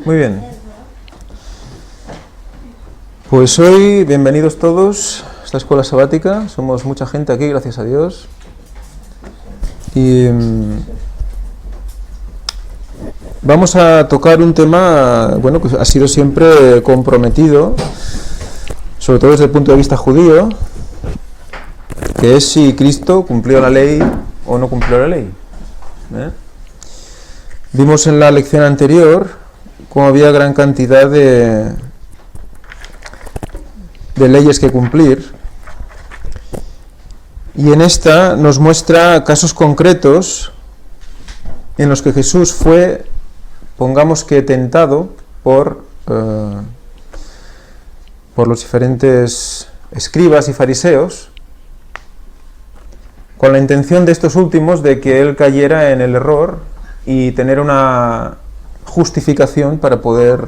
Muy bien. Pues hoy, bienvenidos todos a esta escuela sabática. Somos mucha gente aquí, gracias a Dios. Y vamos a tocar un tema, bueno, que ha sido siempre comprometido, sobre todo desde el punto de vista judío, que es si Cristo cumplió la ley o no cumplió la ley. Vimos en la lección anterior cómo había gran cantidad de leyes que cumplir, y en esta nos muestra casos concretos en los que Jesús fue, pongamos que tentado por los diferentes escribas y fariseos, con la intención de estos últimos de que él cayera en el error y tener una justificación para poder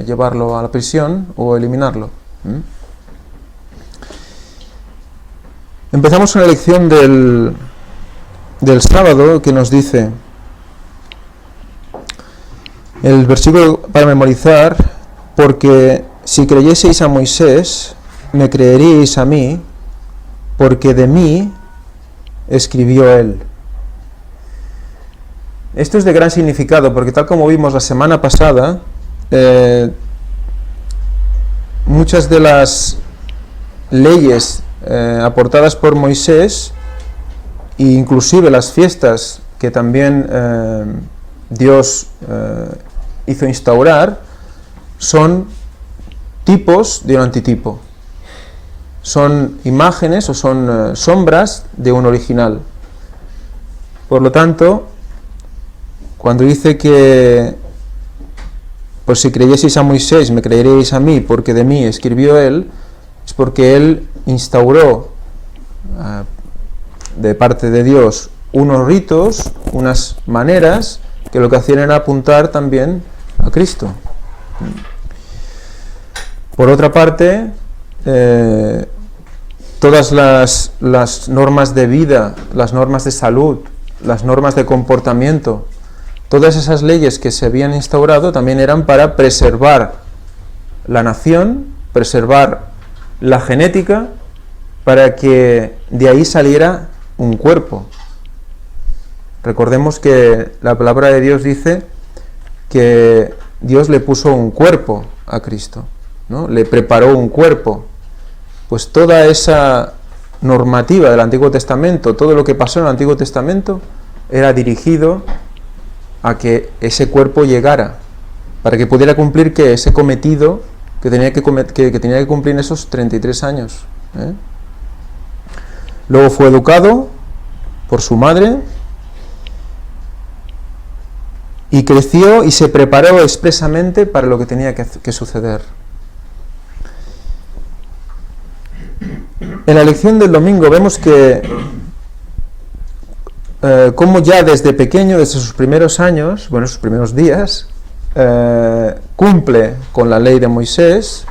llevarlo a la prisión o eliminarlo. Empezamos con la lección del sábado, que nos dice el versículo para memorizar: porque si creyeseis a Moisés, me creeríais a mí, porque de mí escribió él. Esto es de gran significado, porque tal como vimos la semana pasada, muchas de las leyes aportadas por Moisés, e inclusive las fiestas que también Dios hizo instaurar, son tipos de un antitipo. Son imágenes o son sombras de un original. Por lo tanto, cuando dice que pues si creyeseis a Moisés, me creeréis a mí, porque de mí escribió él, es porque él instauró de parte de Dios unos ritos, unas maneras que lo que hacían era apuntar también a Cristo. Por otra parte, todas las normas de vida, las normas de salud, las normas de comportamiento, todas esas leyes que se habían instaurado también eran para preservar la nación, preservar la genética, para que de ahí saliera un cuerpo. Recordemos que la palabra de Dios dice que Dios le puso un cuerpo a Cristo, ¿no? Le preparó un cuerpo. Pues toda esa normativa del Antiguo Testamento, todo lo que pasó en el Antiguo Testamento, era dirigido a que ese cuerpo llegara, para que pudiera cumplir ese cometido que tenía que cumplir en esos 33 años. Luego fue educado por su madre y creció y se preparó expresamente para lo que tenía que suceder. En la lección del domingo vemos que cómo ya desde pequeño, desde sus primeros años, sus primeros días, cumple con la ley de Moisés,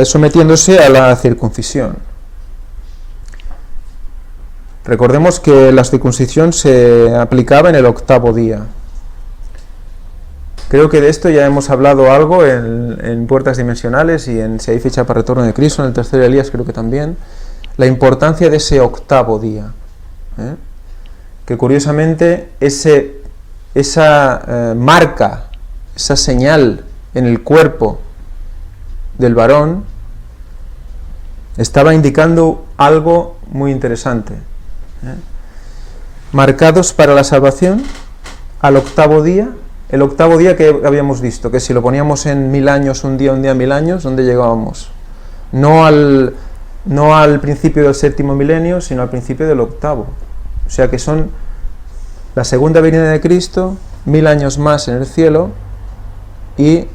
sometiéndose a la circuncisión. Recordemos que la circuncisión se aplicaba en el 8º día. Creo que de esto ya hemos hablado algo en Puertas Dimensionales y en Si hay fecha para retorno de Cristo, en el tercer Elías creo que también, la importancia de ese 8º día. Que curiosamente esa marca, esa señal en el cuerpo del varón estaba indicando algo muy interesante. Marcados para la salvación al 8º día. El 8º día que habíamos visto, que si lo poníamos en 1000 años, un día 1000 años, ¿dónde llegábamos? No al principio del 7º milenio, sino al principio del 8º. O sea que son la segunda venida de Cristo, 1000 años más en el cielo, y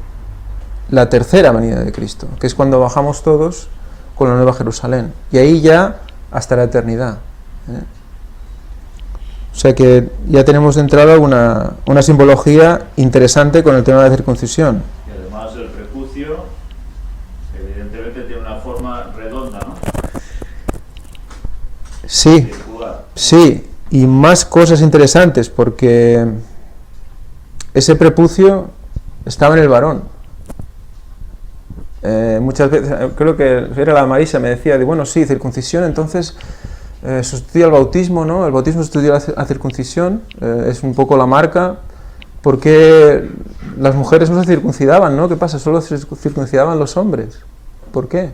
la tercera venida de Cristo, que es cuando bajamos todos con la Nueva Jerusalén. Y ahí ya hasta la eternidad. O sea que ya tenemos de entrada una simbología interesante con el tema de la circuncisión. Y además el prepucio evidentemente tiene una forma redonda, ¿no? Sí, Circular. sí, Y más cosas interesantes, porque ese prepucio estaba en el varón. Muchas veces, creo que era la Marisa, me decía, bueno, sí, circuncisión, entonces sustituye al bautismo, ¿no? El bautismo sustituye a la circuncisión, es un poco la marca. ¿Por qué las mujeres no se circuncidaban, no? ¿Qué pasa? Solo se circuncidaban los hombres. ¿Por qué?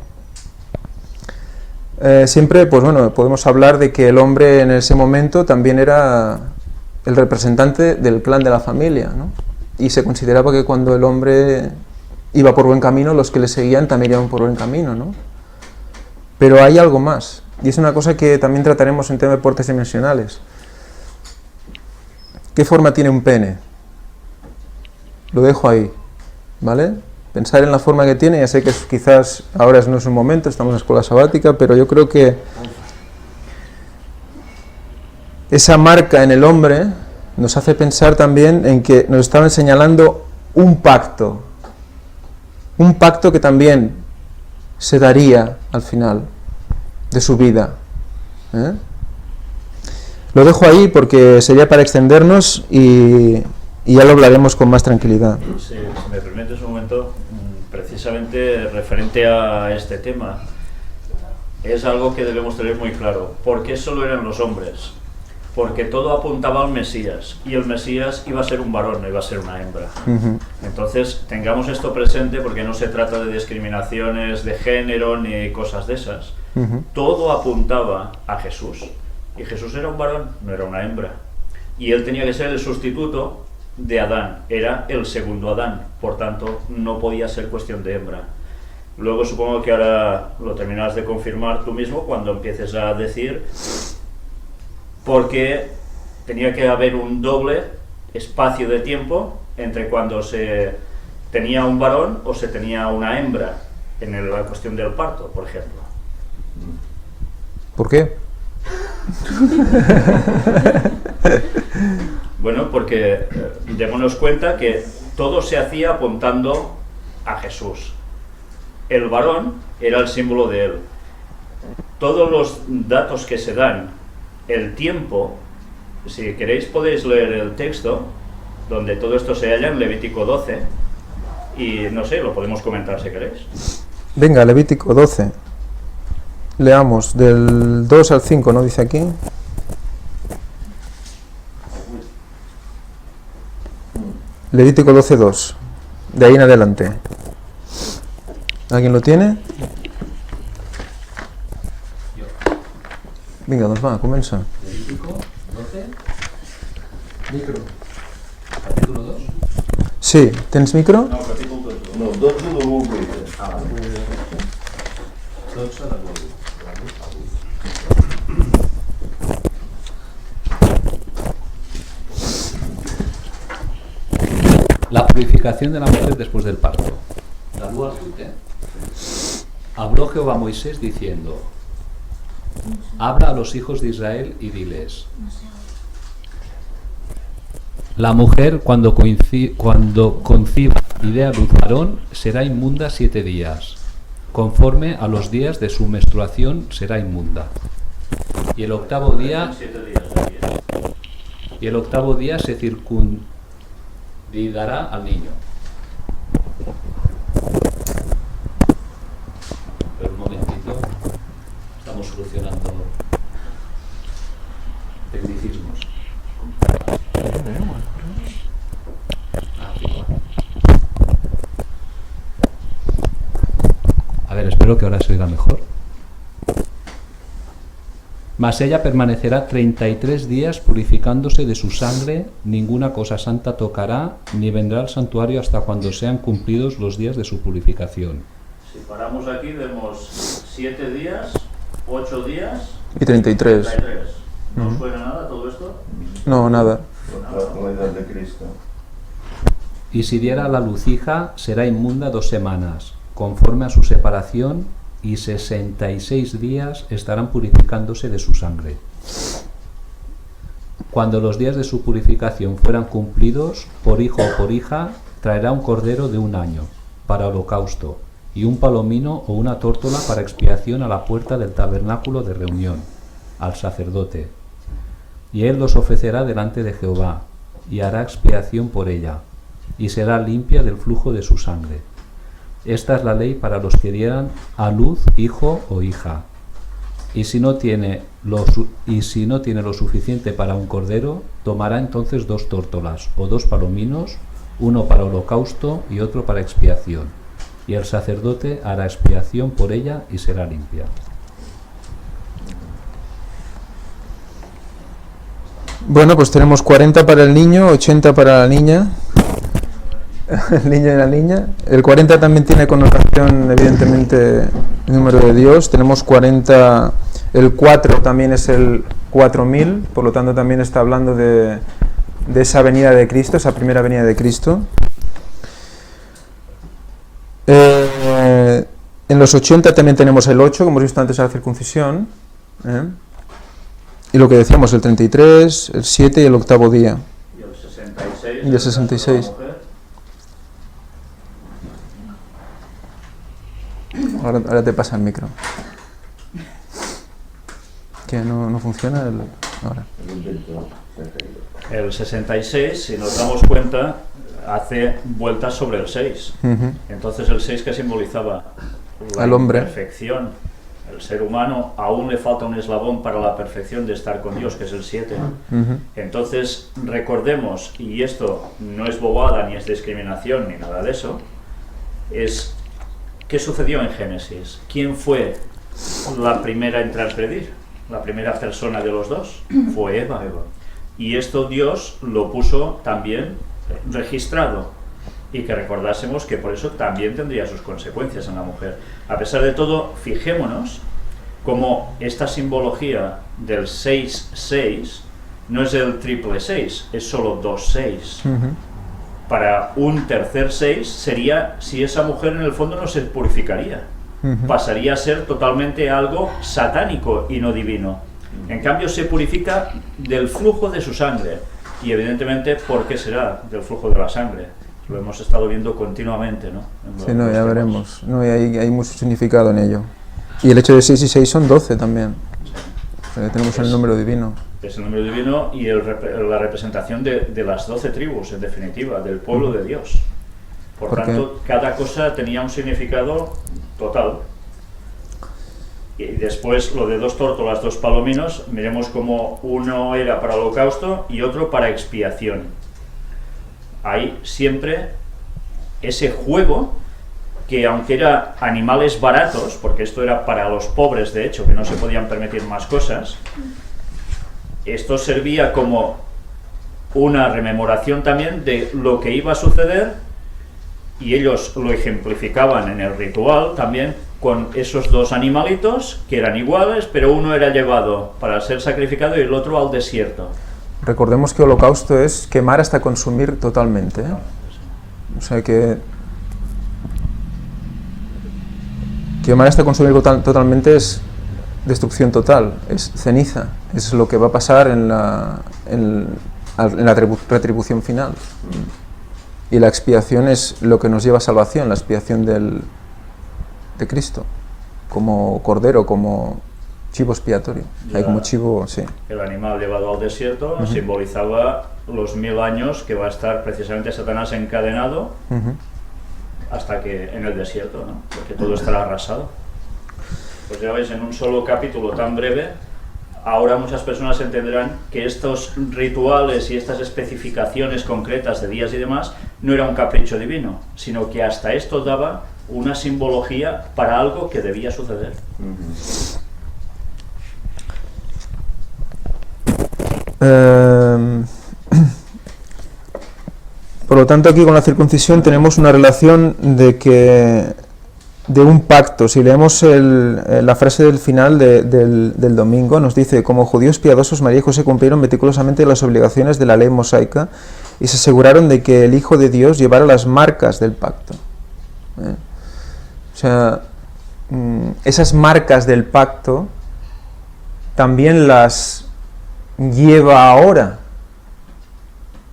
Siempre, pues bueno, podemos hablar de que el hombre en ese momento también era el representante del clan de la familia, ¿no? Y se consideraba que cuando el hombre iba por buen camino, los que le seguían también iban por buen camino, ¿no? Pero hay algo más, y es una cosa que también trataremos en tema de puertas dimensionales. ¿Qué forma tiene un pene? Lo dejo ahí, ¿vale? Pensar en la forma que tiene, ya sé que quizás ahora no es un momento, estamos en la escuela sabática, pero yo creo que esa marca en el hombre nos hace pensar también en que nos estaban señalando un pacto que también se daría al final de su vida. Lo dejo ahí porque sería para extendernos y ya lo hablaremos con más tranquilidad. Sí, si me permites un momento, precisamente referente a este tema, es algo que debemos tener muy claro. ¿Por qué solo eran los hombres? Porque todo apuntaba al Mesías, y el Mesías iba a ser un varón, no iba a ser una hembra. Entonces, tengamos esto presente, porque no se trata de discriminaciones de género ni cosas de esas. Todo apuntaba a Jesús, y Jesús era un varón, no era una hembra. Y él tenía que ser el sustituto de Adán, era el segundo Adán, por tanto no podía ser cuestión de hembra. Luego supongo que ahora lo terminarás de confirmar tú mismo cuando empieces a decir porque tenía que haber un doble espacio de tiempo entre cuando se tenía un varón o se tenía una hembra en la cuestión del parto, por ejemplo. ¿Por qué? Bueno, porque démonos cuenta que todo se hacía apuntando a Jesús. El varón era el símbolo de él. Todos los datos que se dan, el tiempo, si queréis podéis leer el texto, donde todo esto se halla en Levítico 12, y no sé, lo podemos comentar si queréis. Venga, Levítico 12. Leamos del 2 al 5, ¿no? Dice aquí. Levítico 12:2, de ahí en adelante. ¿Alguien lo tiene? Vinga, doncs va, comença. Levítico 12. Micro. Capítulo 2. Sí, tens micro? No, capítol 12. No, 12 de l'U. Ah, vale. 12 de l'U. La purificación de la mujer después del parto. La luz al 8. Habló Jehová a Moisés diciendo: habla a los hijos de Israel y diles: la mujer cuando conciba y dé a luz varón será inmunda 7 días. Conforme a los días de su menstruación será inmunda. Y el octavo día se circuncidará al niño. Pero un momentito, estamos solucionando tecnicismos. A ver, espero que ahora se oiga mejor. Mas ella permanecerá 33 días purificándose de su sangre, ninguna cosa santa tocará, ni vendrá al santuario hasta cuando sean cumplidos los días de su purificación. Si paramos aquí, vemos 7 días, 8 días Y 33. 33. ¿No os suena nada todo esto? No, nada. La edad de Cristo. Y si diera a la luz hija, será inmunda 2 semanas, conforme a su separación, y 66 días estarán purificándose de su sangre. Cuando los días de su purificación fueran cumplidos, por hijo o por hija, traerá un cordero de 1 año, para holocausto, y un palomino o una tórtola para expiación a la puerta del tabernáculo de reunión, al sacerdote. y él los ofrecerá delante de Jehová, y hará expiación por ella, y será limpia del flujo de su sangre. Esta es la ley para los que dieran a luz hijo o hija. Y si no tiene lo suficiente para un cordero, tomará entonces 2 tórtolas o 2 palominos, uno para holocausto y otro para expiación. Y el sacerdote hará expiación por ella y será limpia. Bueno, pues tenemos 40 para el niño, 80 para la niña. El niño y la niña. El 40 también tiene connotación, evidentemente, el número de Dios. Tenemos 40, el 4 también es el 4000, por lo tanto también está hablando de esa venida de Cristo, esa primera venida de Cristo. En los 80 también tenemos el 8, como hemos visto antes, la circuncisión. Y lo que decíamos, el 33, el 7 y el octavo día. Y el 66. Y el 66. Ahora te pasa el micro. ¿Que no funciona ahora? El 66, si nos damos cuenta, hace vueltas sobre el 6. Entonces el 6 que simbolizaba la al hombre. Perfección. El ser humano aún le falta un eslabón para la perfección de estar con Dios, que es el 7. Entonces recordemos, y esto no es bobada ni es discriminación ni nada de eso, es ¿qué sucedió en Génesis? ¿Quién fue la primera en transgredir? La primera persona de los dos fue Eva. Y esto Dios lo puso también registrado, y que recordásemos que por eso también tendría sus consecuencias en la mujer. A pesar de todo, fijémonos como esta simbología del 6-6 no es el triple 6, es solo 2-6. Para un tercer 6 sería si esa mujer en el fondo no se purificaría. Pasaría a ser totalmente algo satánico y no divino. En cambio se purifica del flujo de su sangre. Y evidentemente, ¿por qué será del flujo de la sangre? Lo hemos estado viendo continuamente, ¿no? Sí, no, ya veremos. No, y hay mucho significado en ello. Y el hecho de 6 y 6 son 12 también. Sí. O sea, tenemos el número divino. Es el número divino y la representación de las 12 tribus, en definitiva, del pueblo de Dios. Por tanto, cada cosa tenía un significado total. Y después lo de 2 tórtolas, 2 palominos, miremos como uno era para holocausto y otro para expiación. Hay siempre ese juego que, aunque eran animales baratos, porque esto era para los pobres de hecho, que no se podían permitir más cosas, esto servía como una rememoración también de lo que iba a suceder, y ellos lo ejemplificaban en el ritual también con esos 2 animalitos que eran iguales, pero uno era llevado para ser sacrificado y el otro al desierto. Recordemos que holocausto es quemar hasta consumir totalmente, ¿eh? O sea que quemar hasta consumir totalmente es destrucción total, es ceniza, es lo que va a pasar en la retribución final. Y la expiación es lo que nos lleva a salvación, la expiación de Cristo, como cordero, como chivo expiatorio. Hay como chivo, sí. El animal llevado al desierto simbolizaba los 1000 años que va a estar precisamente Satanás encadenado hasta que en el desierto, ¿no? Porque todo estará arrasado. Pues ya veis, en un solo capítulo tan breve, ahora muchas personas entenderán que estos rituales y estas especificaciones concretas de días y demás no era un capricho divino, sino que hasta esto daba una simbología para algo que debía suceder. Por lo tanto, aquí con la circuncisión tenemos una relación de un pacto. Si leemos la frase del final del domingo, nos dice: como judíos piadosos, María y José cumplieron meticulosamente las obligaciones de la ley mosaica y se aseguraron de que el Hijo de Dios llevara las marcas del pacto. O sea, esas marcas del pacto también las lleva ahora,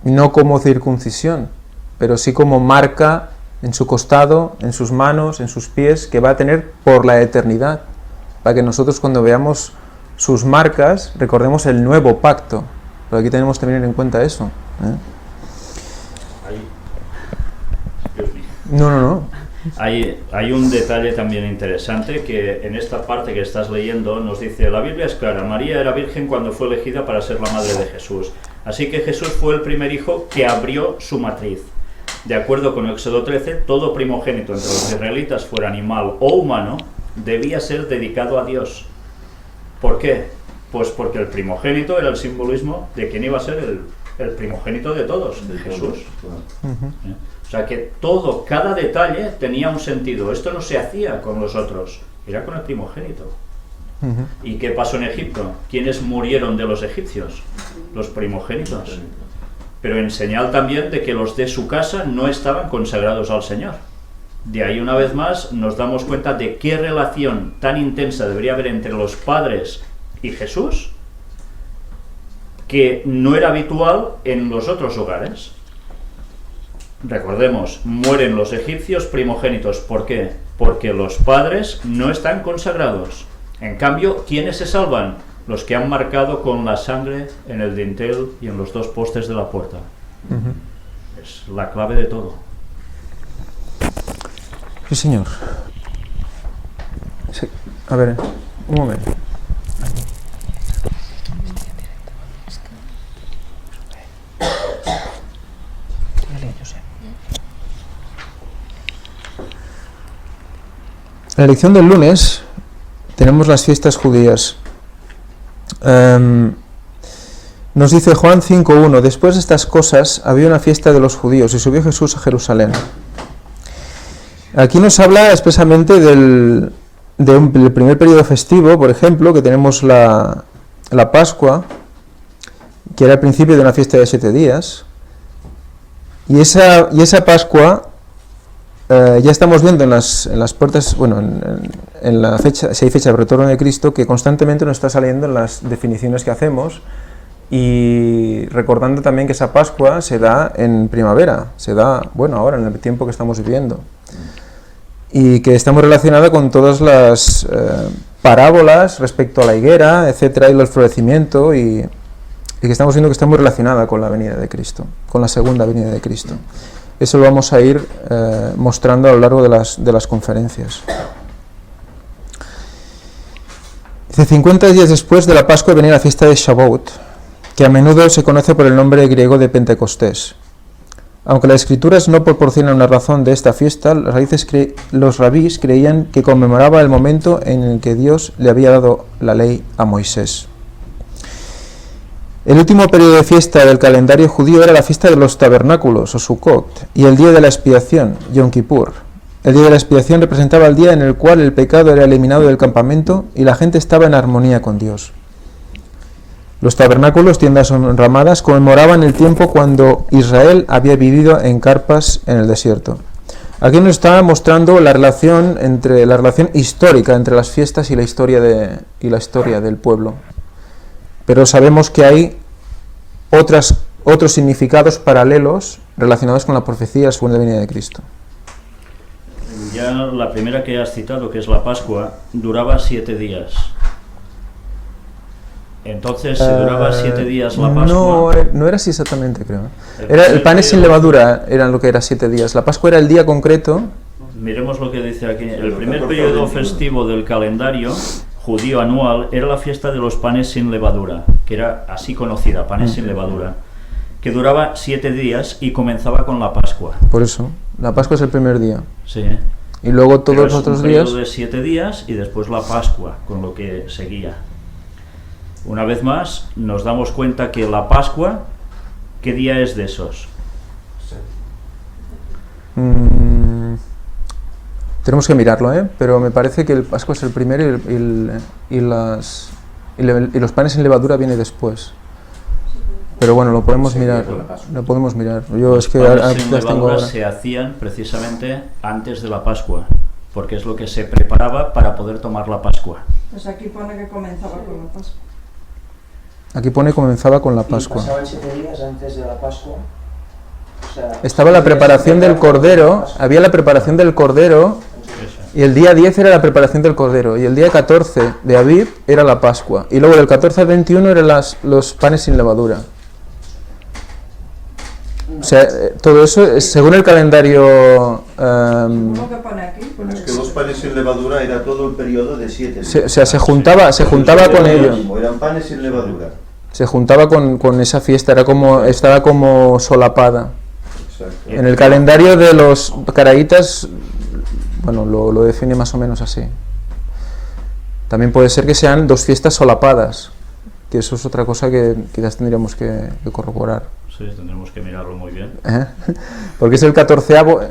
no como circuncisión, pero sí como marca en su costado, en sus manos, en sus pies, que va a tener por la eternidad, para que nosotros cuando veamos sus marcas recordemos el nuevo pacto, Pero aquí tenemos que tener en cuenta eso. No. Hay un detalle también interesante que en esta parte que estás leyendo nos dice: la Biblia es clara, María era virgen cuando fue elegida para ser la madre de Jesús. Así que Jesús fue el primer hijo que abrió su matriz. De acuerdo con Éxodo 13, todo primogénito entre los israelitas, fuera animal o humano, debía ser dedicado a Dios. ¿Por qué? Pues porque el primogénito era el simbolismo de quién iba a ser el primogénito de todos, de Jesús. O sea que todo, cada detalle tenía un sentido. Esto no se hacía con los otros, era con el primogénito. ¿Y qué pasó en Egipto? ¿Quiénes murieron de los egipcios? Los primogénitos. Pero en señal también de que los de su casa no estaban consagrados al Señor. De ahí, una vez más, nos damos cuenta de qué relación tan intensa debería haber entre los padres y Jesús, que no era habitual en los otros hogares. Recordemos, mueren los egipcios primogénitos. ¿Por qué? Porque los padres no están consagrados. En cambio, ¿quiénes se salvan? Los que han marcado con la sangre en el dintel y en los dos postes de la puerta. Es la clave de todo. Sí, señor. Sí. A ver, un momento. En la lección del lunes tenemos las fiestas judías. Nos dice Juan 5:1: después de estas cosas había una fiesta de los judíos y subió Jesús a Jerusalén. Aquí nos habla expresamente del primer periodo festivo, por ejemplo, que tenemos la Pascua, que era el principio de una fiesta de 7 días, y esa Pascua ya estamos viendo en las puertas, bueno, en la fecha, si hay fecha de retorno de Cristo, que constantemente nos está saliendo en las definiciones que hacemos, y recordando también que esa Pascua se da en primavera, se da, bueno, ahora en el tiempo que estamos viviendo, y que está muy relacionada con todas las parábolas respecto a la higuera, etcétera, y el florecimiento, y que estamos viendo que está muy relacionada con la venida de Cristo, con la segunda venida de Cristo. Eso lo vamos a ir mostrando a lo largo de las conferencias. Dice: 50 días después de la Pascua venía la fiesta de Shavuot, que a menudo se conoce por el nombre griego de Pentecostés. Aunque las escrituras no proporcionan una razón de esta fiesta, los rabís creían que conmemoraba el momento en el que Dios le había dado la ley a Moisés. El último periodo de fiesta del calendario judío era la fiesta de los tabernáculos, o Sukkot, y el día de la expiación, Yom Kippur. El día de la expiación representaba el día en el cual el pecado era eliminado del campamento y la gente estaba en armonía con Dios. Los tabernáculos, tiendas enramadas, conmemoraban el tiempo cuando Israel había vivido en carpas en el desierto. Aquí nos está mostrando la relación histórica entre las fiestas y la historia del pueblo. Pero sabemos que hay otros significados paralelos relacionados con la profecía de la segunda venida de Cristo. Ya la primera que has citado, que es la Pascua, duraba 7 días. Entonces, si duraba 7 días la Pascua... No era así exactamente, creo. El pan sin levadura era lo que era 7 días. La Pascua era el día concreto. Miremos lo que dice aquí. El primer periodo festivo del calendario judío anual era la fiesta de los panes sin levadura, que era así conocida, panes sin levadura, que duraba 7 días y comenzaba con la Pascua. Por eso, la Pascua es el primer día. Sí. Y luego todos los otros días... un periodo de 7 días y después la Pascua, con lo que seguía. Una vez más, nos damos cuenta que la Pascua, ¿qué día es de esos? Tenemos que mirarlo, pero me parece que el Pascua es el primero y los panes sin levadura viene después. Pero bueno, lo podemos mirar. Los panes sin levadura se hacían precisamente antes de la Pascua, porque es lo que se preparaba para poder tomar la Pascua. Pues aquí pone que comenzaba con la Pascua. Aquí pone comenzaba con la Pascua. ¿Y pasaban 7 días antes de la Pascua? O sea, estaba la preparación del cordero, había la preparación del cordero, y el día 10 era la preparación del cordero, y el día 14 de Aviv era la Pascua, y luego del 14 al 21 eran los panes sin levadura. O sea, todo eso, según el calendario, ¿Cómo que pone aquí? Pone Es que los panes sin levadura era todo el periodo de 7 días. o sea, se juntaba con ellos. Eran panes sin levadura. Se juntaba con esa fiesta, estaba como solapada. Exacto. En el calendario de los caraítas, bueno, lo define más o menos así. También puede ser que sean 2 fiestas solapadas, que eso es otra cosa que quizás tendríamos que corroborar. Sí, tendremos que mirarlo muy bien. Porque es el 14avo,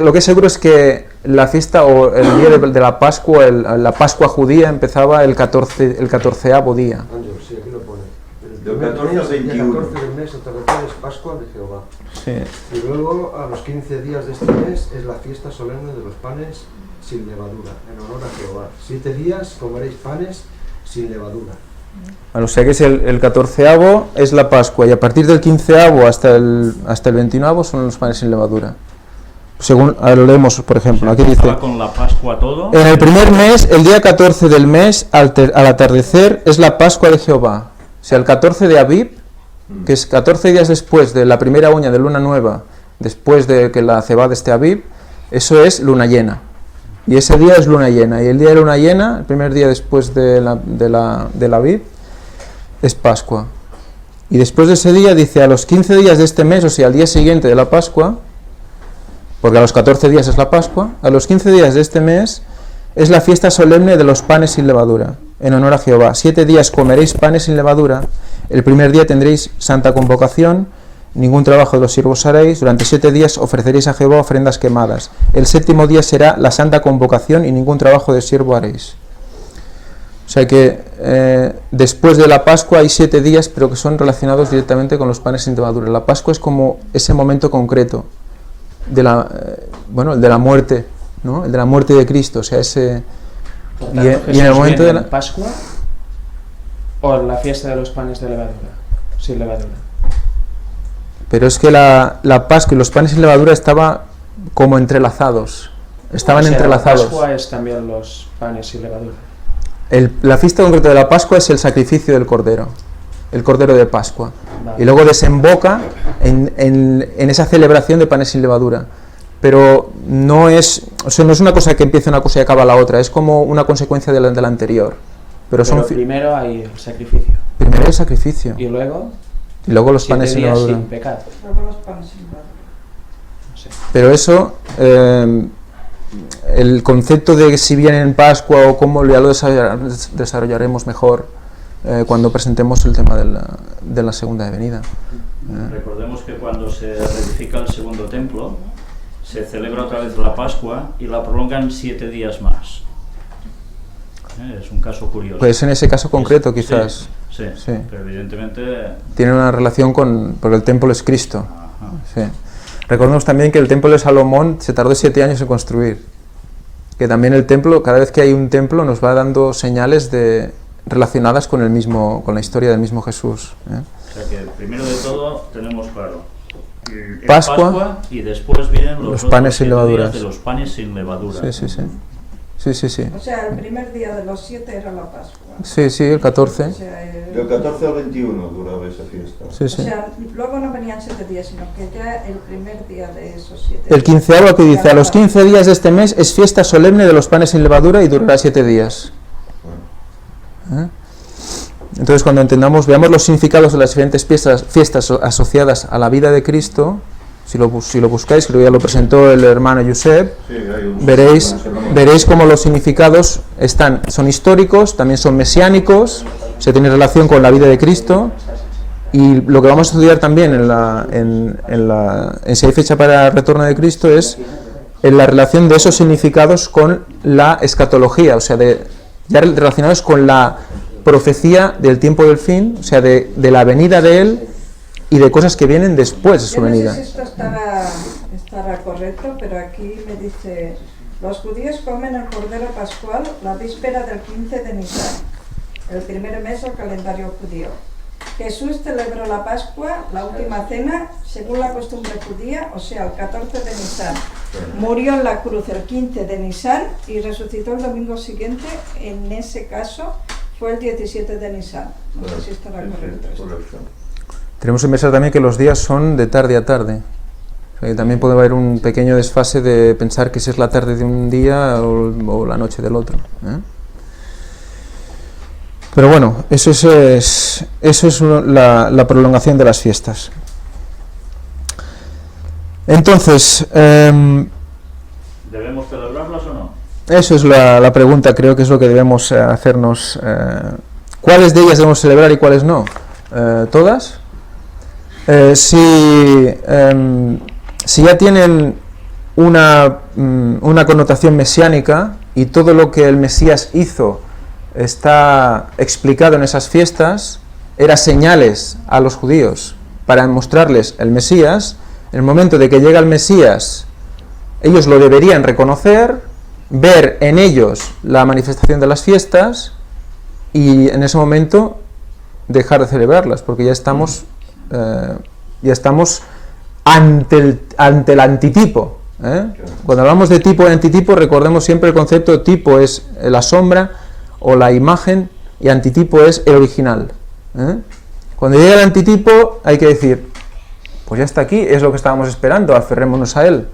lo que es seguro es que la fiesta o el día de la Pascua, la Pascua judía empezaba el 14avo día. Ángel, sí, aquí lo pone. Del 14 al 21. El 14 del mes atardecer es Pascua de Jehová. Sí. Y luego a los 15 días de este mes es la fiesta solemne de los panes sin levadura, en honor a Jehová. 7 días comeréis panes sin levadura. Bueno, o sea que es el 14avo es la Pascua y a partir del 15avo hasta el 21avo son los panes sin levadura. Según lo leemos, por ejemplo, aquí dice: Estaba con la Pascua todo. en el primer mes, el día 14 del mes, al atardecer, es la Pascua de Jehová. O sea, el 14 de Abib, que es 14 días después de la primera uña de luna nueva, después de que la cebada esté Abib, eso es luna llena. Y ese día es luna llena. Y el día de luna llena, el primer día después de la Abib, es Pascua. Y después de ese día dice: a los 15 días de este mes, o sea, al día siguiente de la Pascua, porque a los 14 días es la Pascua, a los 15 días de este mes es la fiesta solemne de los panes sin levadura, en honor a Jehová. 7 días comeréis panes sin levadura, el primer día tendréis santa convocación, ningún trabajo de los siervos haréis, durante 7 días ofreceréis a Jehová ofrendas quemadas. El 7º día será la santa convocación y ningún trabajo de siervo haréis. O sea que después de la Pascua hay 7 días, pero que son relacionados directamente con los panes sin levadura. La Pascua es como ese momento concreto de el de la muerte, ¿no? El de la muerte de Cristo, o sea, ese... Por tanto, y en el momento de ¿en la... Pascua o la fiesta de los panes de levadura? Sin levadura. Pero es que la Pascua y los panes sin levadura estaban como entrelazados, estaban O sea, entrelazados. La Pascua es también los panes sin levadura. La fiesta concreta de la Pascua es el sacrificio del Cordero, el Cordero de Pascua. Vale. Y luego desemboca en esa celebración de panes sin levadura. Pero no es una cosa que empieza una cosa y acaba la otra, es como una consecuencia de la anterior. Pero Primero hay el sacrificio. primero el sacrificio Y luego y luego los 7 panes sin días levadura. sin pecado. Luego los panes sin levadura. No sé. Pero eso, el concepto de si viene en Pascua o cómo, ya lo desarrollaremos mejor cuando presentemos el tema de la segunda venida. Recordemos que cuando se reedifica el segundo templo, se celebra otra vez la Pascua y la prolongan 7 días más. Es un caso curioso. Pues en ese caso concreto quizás Sí, sí. pero evidentemente... tiene una relación porque el templo es Cristo. Ajá. Sí. Recordemos también que el templo de Salomón se tardó 7 años en construir. Que también el templo, cada vez que hay un templo, nos va dando señales relacionadas con la historia del mismo Jesús. O sea que primero de todo tenemos claro el Pascua y después vienen los panes sin levadura. de los panes sin levadura. Sí. O sea, el primer día de los 7 era la Pascua. Sí, el 14. O sea, Del 14 al 21 duraba esa fiesta. Sí. o sea, luego no venían 7 días, sino que ya el primer día de esos 7 El 15avo que dice: a los 15 días de este mes es fiesta solemne de los panes sin levadura y durará 7 días. Entonces, cuando veamos los significados de las diferentes fiestas asociadas a la vida de Cristo, si lo buscáis, creo que ya lo presentó el hermano Josep, Sí, hay un- veréis cómo los significados son históricos, también son mesiánicos, se tienen relación con la vida de Cristo, y lo que vamos a estudiar también en Si hay fecha para el retorno de Cristo es en la relación de esos significados con la escatología, o sea, ya relacionados con la profecía del tiempo del fin, o sea, de la venida de Él y de cosas que vienen después de su Yo no venida. sé si esto estará correcto, pero aquí me dice: los judíos comen el cordero pascual la víspera del 15 de Nisan, el primer mes del calendario judío. Jesús celebró la Pascua, la última cena, según la costumbre judía, o sea, el 14 de Nisan. Murió en la cruz el 15 de Nisan y resucitó el domingo siguiente. En ese caso fue el 17 de Nisan. No sé si estará correcto esto. Correcto. Tenemos que pensar también que los días son de tarde a tarde. O sea, que también puede haber un pequeño desfase de pensar que si es la tarde de un día o la noche del otro, ¿eh? Pero bueno, eso es la prolongación de las fiestas. Entonces, ¿debemos celebrarlas o no? eso es la pregunta, creo que es lo que debemos hacernos. ¿Cuáles de ellas debemos celebrar y cuáles no? ¿Todas? Si ya tienen una connotación mesiánica y todo lo que el Mesías hizo está explicado en esas fiestas, eran señales a los judíos para mostrarles el Mesías. En el momento de que llega el Mesías, ellos lo deberían reconocer, ver en ellos la manifestación de las fiestas y en ese momento dejar de celebrarlas, porque ya estamos ante el antitipo, ¿eh? Cuando hablamos de tipo y antitipo, recordemos siempre el concepto de tipo es la sombra o la imagen y antitipo es el original, ¿eh? Cuando llega el antitipo hay que decir, pues ya está aquí, es lo que estábamos esperando, aferrémonos a él,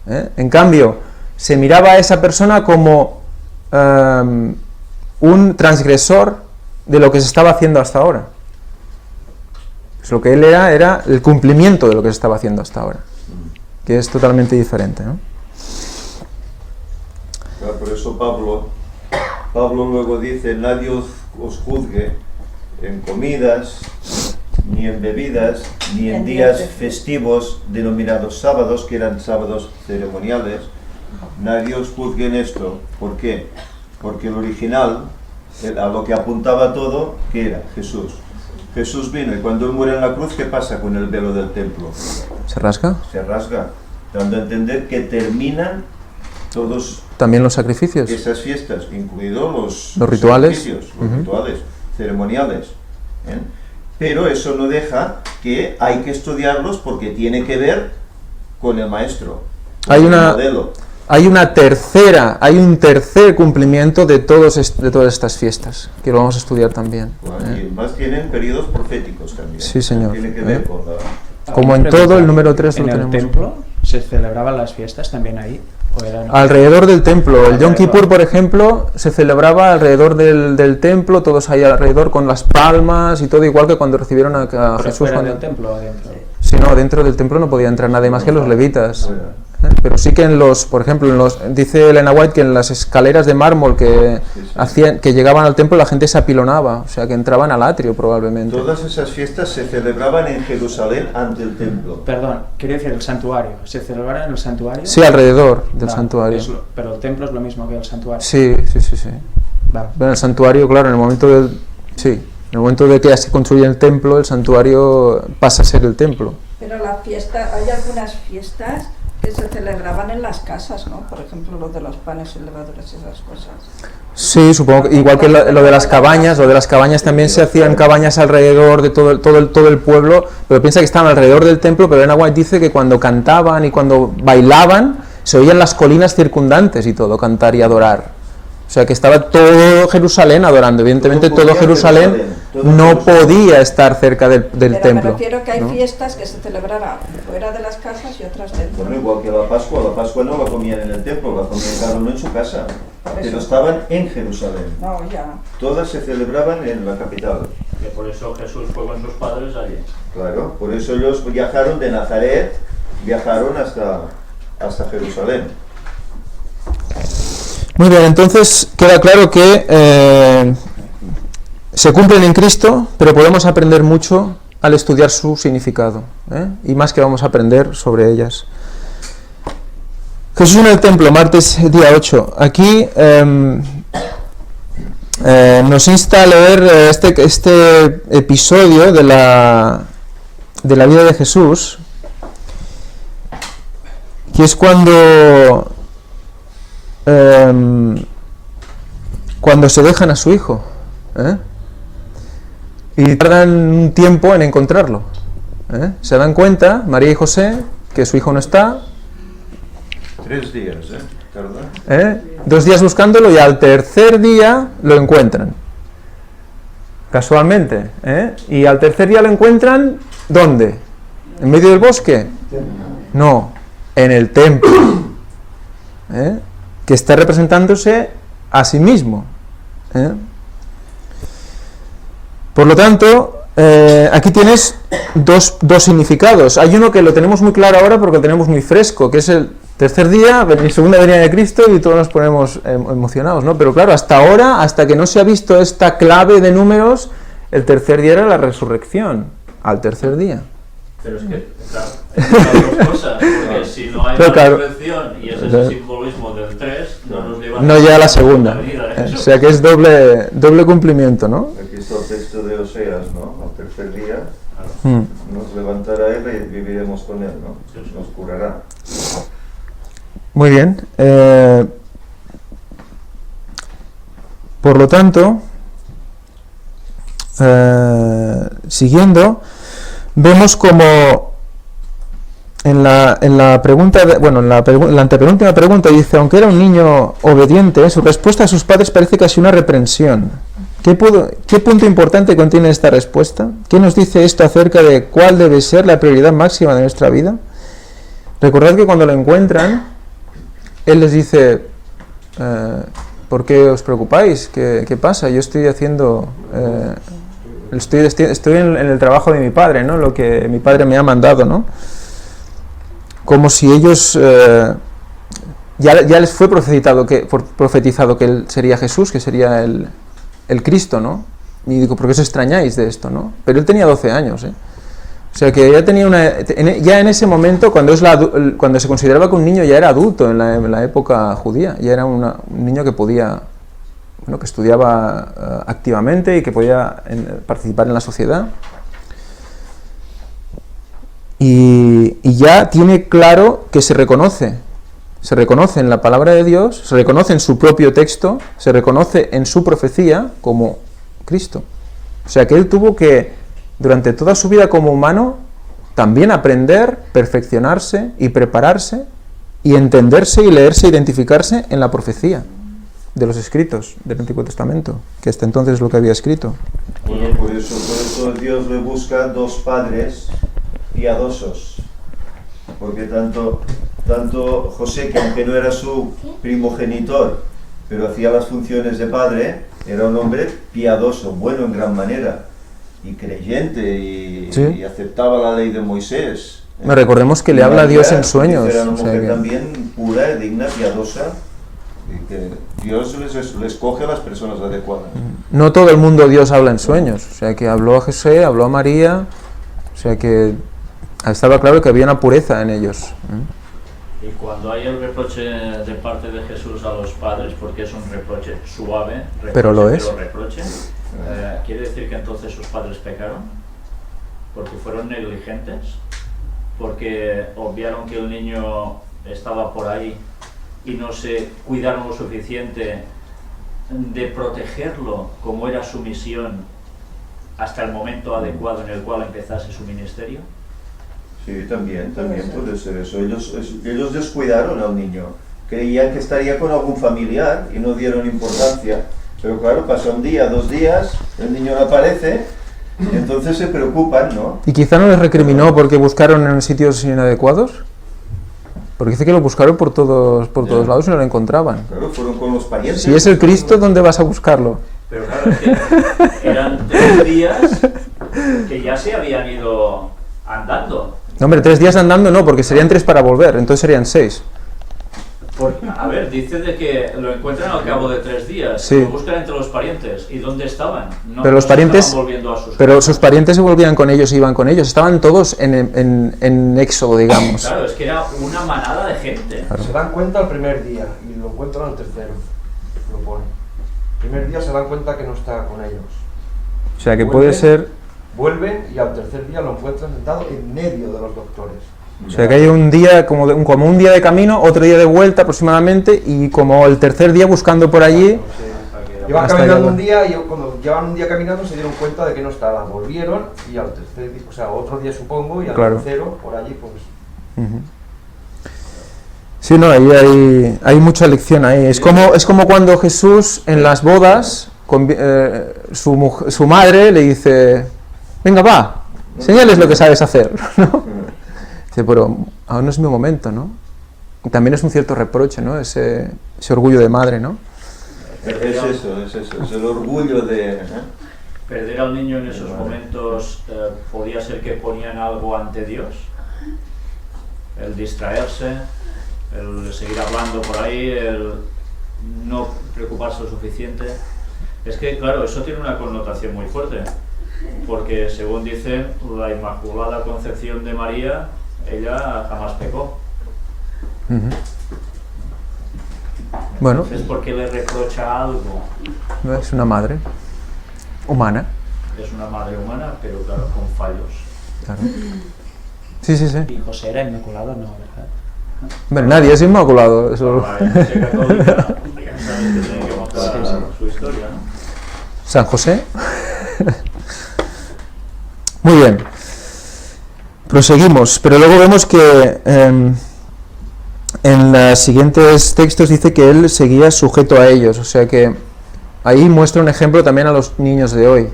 ¿eh? En cambio, se miraba a esa persona como un transgresor de lo que se estaba haciendo hasta ahora. Pues lo que él era el cumplimiento de lo que se estaba haciendo hasta ahora, que es totalmente diferente, ¿no? Claro, por eso Pablo luego dice, nadie os juzgue en comidas, ni en bebidas, ni en días festivos denominados sábados, que eran sábados ceremoniales. Nadie os juzgue en esto. ¿Por qué? Porque el original, a lo que apuntaba todo, ¿qué era? Jesús. Jesús vino y cuando él muere en la cruz, ¿qué pasa con el velo del templo? ¿Se rasga? Se rasga, dando a entender que terminan todos también los sacrificios, esas fiestas, incluidos los rituales, sacrificios, los rituales ceremoniales, ¿eh? Pero eso no deja que hay que estudiarlos porque tiene que ver con el maestro, con el modelo. Hay un tercer cumplimiento de todas estas fiestas, que lo vamos a estudiar también. Bueno, y más tienen periodos proféticos también. Sí, señor. Tiene que ver con la... Como en todo, el número 3 lo tenemos. ¿En el templo se celebraban las fiestas también ahí? ¿O eran... Alrededor del templo. El Yom Kippur, por ejemplo, se celebraba alrededor del templo, todos ahí alrededor con las palmas y todo, igual que cuando recibieron a Jesús. ¿Fuera cuando... del templo o dentro? Sí, no, dentro del templo no podía entrar nadie más que los levitas. Pero sí que por ejemplo, dice Elena White que en las escaleras de mármol que llegaban al templo la gente se apilonaba, o sea que entraban al atrio probablemente. Todas esas fiestas se celebraban en Jerusalén ante el templo. Perdón, quería decir el santuario. ¿Se celebraba en el santuario? Sí, alrededor del santuario. Pero el templo es lo mismo que el santuario. Sí. Vale. Bueno, el santuario, claro, en el momento de que ya se construye el templo, el santuario pasa a ser el templo. Pero hay algunas fiestas que se celebraban en las casas, ¿no? Por ejemplo, lo de los panes y levaduras y esas cosas. Sí, supongo que igual que lo de las cabañas también se hacían cabañas alrededor de todo el pueblo, pero piensa que estaban alrededor del templo, pero Elena White dice que cuando cantaban y cuando bailaban se oían las colinas circundantes y todo, cantar y adorar. O sea que estaba todo Jerusalén adorando. Evidentemente todo Jerusalén no podía estar cerca del templo. Pero me refiero que hay fiestas que se celebrarán fuera de las casas y otras dentro. Bueno, igual que la Pascua no la comían en el templo, la comían cada uno en su casa, pero estaban en Jerusalén. No, ya. Todas se celebraban en la capital. Que por eso Jesús fue con sus padres allí. Claro, por eso ellos viajaron de Nazaret, hasta Jerusalén. Muy bien, entonces queda claro que se cumplen en Cristo, pero podemos aprender mucho al estudiar su significado, y más que vamos a aprender sobre ellas. Jesús en el templo, martes día 8. Aquí nos insta a leer este episodio de la vida de Jesús, que es cuando se dejan a su hijo, y tardan un tiempo en encontrarlo, se dan cuenta, María y José, que su hijo no está. 3 días, tarda. 2 días buscándolo y al tercer día lo encuentran, casualmente, y al tercer día lo encuentran ¿Dónde? ¿En medio del bosque? No, en el templo, que está representándose a sí mismo. Por lo tanto, aquí tienes dos significados. Hay uno que lo tenemos muy claro ahora porque lo tenemos muy fresco, que es el tercer día, la segunda venida de Cristo, y todos nos ponemos emocionados, ¿no? Pero claro, hasta ahora, hasta que no se ha visto esta clave de números, el tercer día era la resurrección, al tercer día. Pero es que, claro, hay dos cosas, porque si no hay la resurrección y ese es el simbolismo del 3, no nos lleva no llega a la segunda. O O sea que es doble cumplimiento, ¿no? Aquí está el texto de Oseas, ¿no? Al tercer día nos levantará Él y viviremos con Él, ¿no? Nos curará. Muy bien. Por lo tanto, siguiendo, vemos como en la pregunta, en la antepenúltima pregunta dice, aunque era un niño obediente, su respuesta a sus padres parece casi una reprensión. ¿Qué punto importante contiene esta respuesta? ¿Qué nos dice esto acerca de cuál debe ser la prioridad máxima de nuestra vida? Recordad que cuando lo encuentran, él les dice, ¿por qué os preocupáis? ¿Qué pasa? Yo estoy haciendo... Estoy en el trabajo de mi padre, ¿no? Lo que mi padre me ha mandado, ¿no? Como si ellos ya les fue profetizado que él sería Jesús, que sería el Cristo, ¿no? Y digo, ¿por qué os extrañáis de esto, no? Pero él tenía 12 años, ¿eh? O sea que ya tenía ya en ese momento, cuando se consideraba que un niño ya era adulto en la época judía, ya era un niño que podía, que estudiaba activamente y que podía participar en la sociedad. Y ya tiene claro que se reconoce en la palabra de Dios, se reconoce en su propio texto, se reconoce en su profecía como Cristo. O sea que él tuvo que, durante toda su vida como humano, también aprender, perfeccionarse y prepararse y entenderse y leerse, identificarse en la profecía de los escritos del Antiguo Testamento, que hasta entonces es lo que había escrito. Bueno, por eso Dios le busca dos padres piadosos, porque tanto José, que aunque no era su primogenitor, pero hacía las funciones de padre, era un hombre piadoso, bueno en gran manera, y creyente, y aceptaba la ley de Moisés. Recordemos que le habla a Dios en sueños. Era una mujer también pura, digna, piadosa, y que Dios les coge a las personas adecuadas. No todo el mundo Dios habla en sueños, o sea que habló a José, habló a María, o sea que estaba claro que había una pureza en ellos. Y cuando hay el reproche de parte de Jesús a los padres, porque es un reproche suave, pero lo es. ¿Quiere decir que entonces sus padres pecaron? ¿Porque fueron negligentes? ¿Porque obviaron que el niño estaba por ahí y no se cuidaron lo suficiente de protegerlo como era su misión hasta el momento adecuado en el cual empezase su ministerio? Sí, también puede ser eso. Ellos descuidaron al niño. Creían que estaría con algún familiar y no dieron importancia. Pero claro, pasa un día, 2 días, el niño no aparece, y entonces se preocupan, ¿no? ¿Y quizá no les recriminó porque buscaron en sitios inadecuados? Porque dice que lo buscaron por todos lados y no lo encontraban. Claro, fueron con los parientes. Si es el Cristo, ¿dónde vas a buscarlo? Pero claro, es que eran 3 días que ya se habían ido andando. No, hombre, 3 días andando no, porque serían 3 para volver, entonces serían 6. A ver, dice de que lo encuentran al cabo de 3 días, sí. Lo buscan entre los parientes. ¿Y dónde estaban? No, pero los parientes, estaban volviendo a sus pero casas. sus parientes se volvían con ellos, iban con ellos, estaban todos en éxodo, digamos. Claro, es que era una manada de gente. Claro. Se dan cuenta el primer día y lo encuentran al tercero, lo ponen. El primer día se dan cuenta que no está con ellos. O sea que puede ser... Vuelven y al tercer día lo encuentran sentado en medio de los doctores. O sea que hay un día, como un día de camino, otro día de vuelta aproximadamente, y como el tercer día buscando por allí... Llevan caminando un día y cuando llevan un día caminando se dieron cuenta de que no estaban. Volvieron y al tercer día, o sea, otro día supongo, y al tercero, por allí, pues... Sí, no, ahí hay mucha lección ahí. Es como cuando Jesús en las bodas, su madre le dice, venga, va, Enséñales lo que sabes hacer, ¿no? Dice, pero aún no es mi momento, ¿no? Y también es un cierto reproche, ¿no? Ese orgullo de madre, ¿no? Es eso, es el orgullo de... Perder al niño en esos momentos podía ser que ponían algo ante Dios, el distraerse, el seguir hablando por ahí, el no preocuparse lo suficiente. Es que, claro, eso tiene una connotación muy fuerte, porque según dicen, la Inmaculada Concepción de María, ella jamás pecó. Bueno, Es porque le reprocha algo. es una madre humana. Es una madre humana, pero claro, con fallos. Claro. Sí. Y José era inmaculado, no, ¿verdad? Hombre, nadie es inmaculado. Eso... La Iglesia Católica, ya sabes que tiene que mostrar su historia, ¿no? San José. Muy bien. Proseguimos, pero luego vemos que en los siguientes textos dice que él seguía sujeto a ellos, o sea que ahí muestra un ejemplo también a los niños de hoy,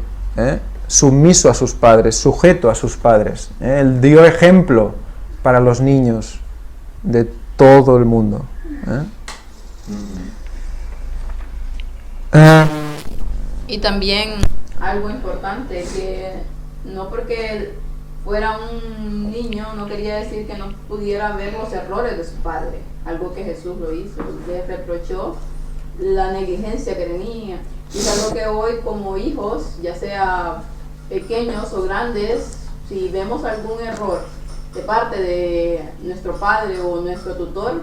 sumiso a sus padres, sujeto a sus padres. Él dio ejemplo para los niños de todo el mundo. Y también algo importante, que no porque él fuera un niño no quería decir que no pudiera ver los errores de su padre, algo que Jesús lo hizo, le reprochó la negligencia que tenía, y es algo que hoy como hijos, ya sea pequeños o grandes, si vemos algún error de parte de nuestro padre o nuestro tutor,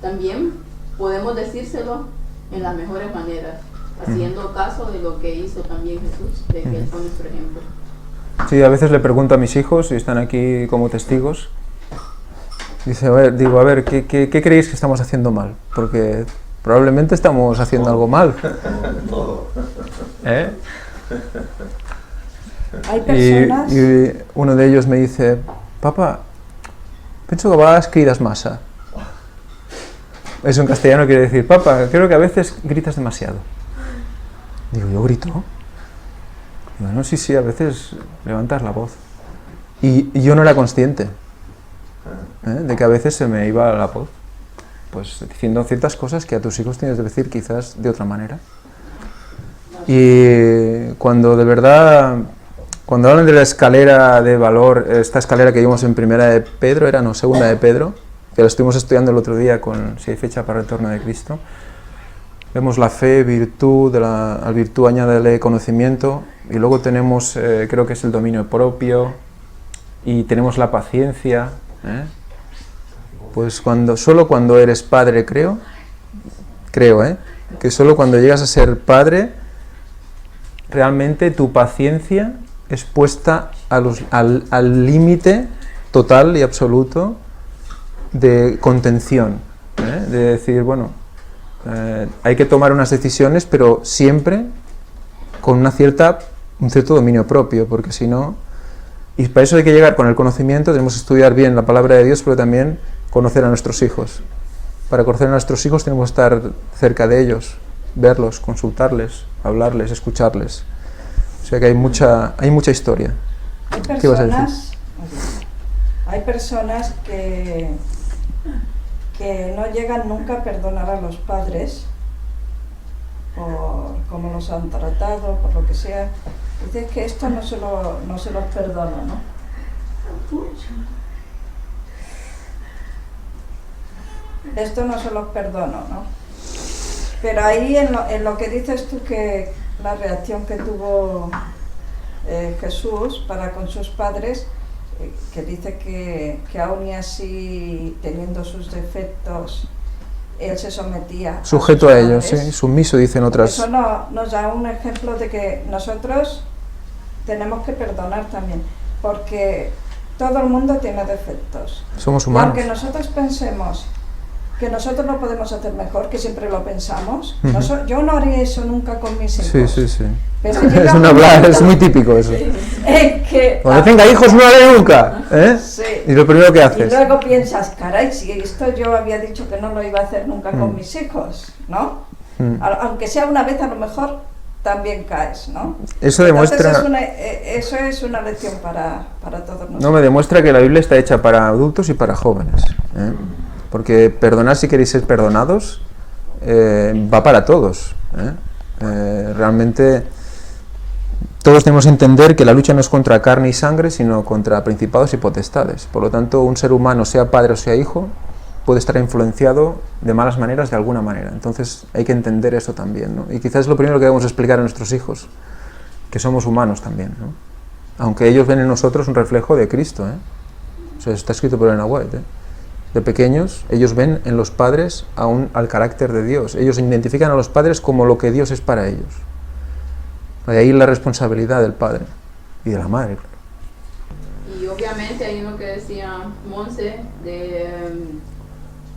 también podemos decírselo en las mejores maneras, haciendo caso de lo que hizo también Jesús, de que él fue nuestro ejemplo. Sí, a veces le pregunto a mis hijos, y están aquí como testigos, dice, a ver, ¿qué creéis que estamos haciendo mal? Porque probablemente estamos haciendo algo mal. Hay personas... Y uno de ellos me dice, papá, pienso que a vegades cridas masa. Eso en castellano quiere decir, papá, creo que a veces gritas demasiado. Digo, ¿yo grito? Bueno, sí, a veces levantas la voz. Y yo no era consciente de que a veces se me iba la voz, pues diciendo ciertas cosas que a tus hijos tienes que decir quizás de otra manera. Y cuando de verdad, cuando hablan de la escalera de valor, esta escalera que vimos en primera de Pedro, segunda de Pedro, que la estuvimos estudiando el otro día con si hay fecha para el retorno de Cristo, vemos la fe, virtud, al virtud añádele conocimiento, y luego tenemos, creo que es el dominio propio, y tenemos la paciencia. Pues solo cuando eres padre, creo, que solo cuando llegas a ser padre, realmente tu paciencia es puesta al límite total y absoluto de contención, de decir, bueno, hay que tomar unas decisiones, pero siempre con un cierto dominio propio, porque si no, y para eso hay que llegar con el conocimiento, tenemos que estudiar bien la palabra de Dios, pero también conocer a nuestros hijos. Para conocer a nuestros hijos tenemos que estar cerca de ellos, verlos, consultarles, hablarles, escucharles. O sea que hay mucha historia. ¿Qué vas a decir? Hay personas que no llegan nunca a perdonar a los padres por cómo los han tratado, por lo que sea. Dices que esto no se los perdona, ¿no? Esto no se los perdono, ¿no? Pero ahí en lo que dices tú, que la reacción que tuvo Jesús para con sus padres, que dice que aún y así, teniendo sus defectos, él se sometía sujeto a ellos, sí, sumiso, dicen otras. Eso nos da un ejemplo de que nosotros tenemos que perdonar también, porque todo el mundo tiene defectos. Somos humanos. Y aunque nosotros pensemos que nosotros lo podemos hacer mejor, que siempre lo pensamos, yo no haría eso nunca con mis hijos. Sí. Pero es muy típico eso. Cuando tenga hijos no lo haré nunca. Sí. Y lo primero que haces. Y luego piensas, caray, si esto yo había dicho que no lo iba a hacer nunca con mis hijos, ¿no? Aunque sea una vez, a lo mejor también caes, ¿no? Eso Entonces demuestra... eso es una lección para todos nosotros. No, me demuestra que la Biblia está hecha para adultos y para jóvenes, ¿eh? Porque perdonar si queréis ser perdonados va para todos, ¿eh? Realmente todos tenemos que entender que la lucha no es contra carne y sangre, sino contra principados y potestades. Por lo tanto, un ser humano, sea padre o sea hijo, puede estar influenciado de malas maneras de alguna manera. Entonces hay que entender eso también, ¿no? Y quizás es lo primero que debemos explicar a nuestros hijos, que somos humanos también, ¿no? Aunque ellos ven en nosotros un reflejo de Cristo, ¿eh? O sea, está escrito por Elena White, ¿eh? De pequeños, ellos ven en los padres al carácter de Dios. Ellos identifican a los padres como lo que Dios es para ellos. De ahí la responsabilidad del padre y de la madre. Y obviamente hay uno que decía Monse, de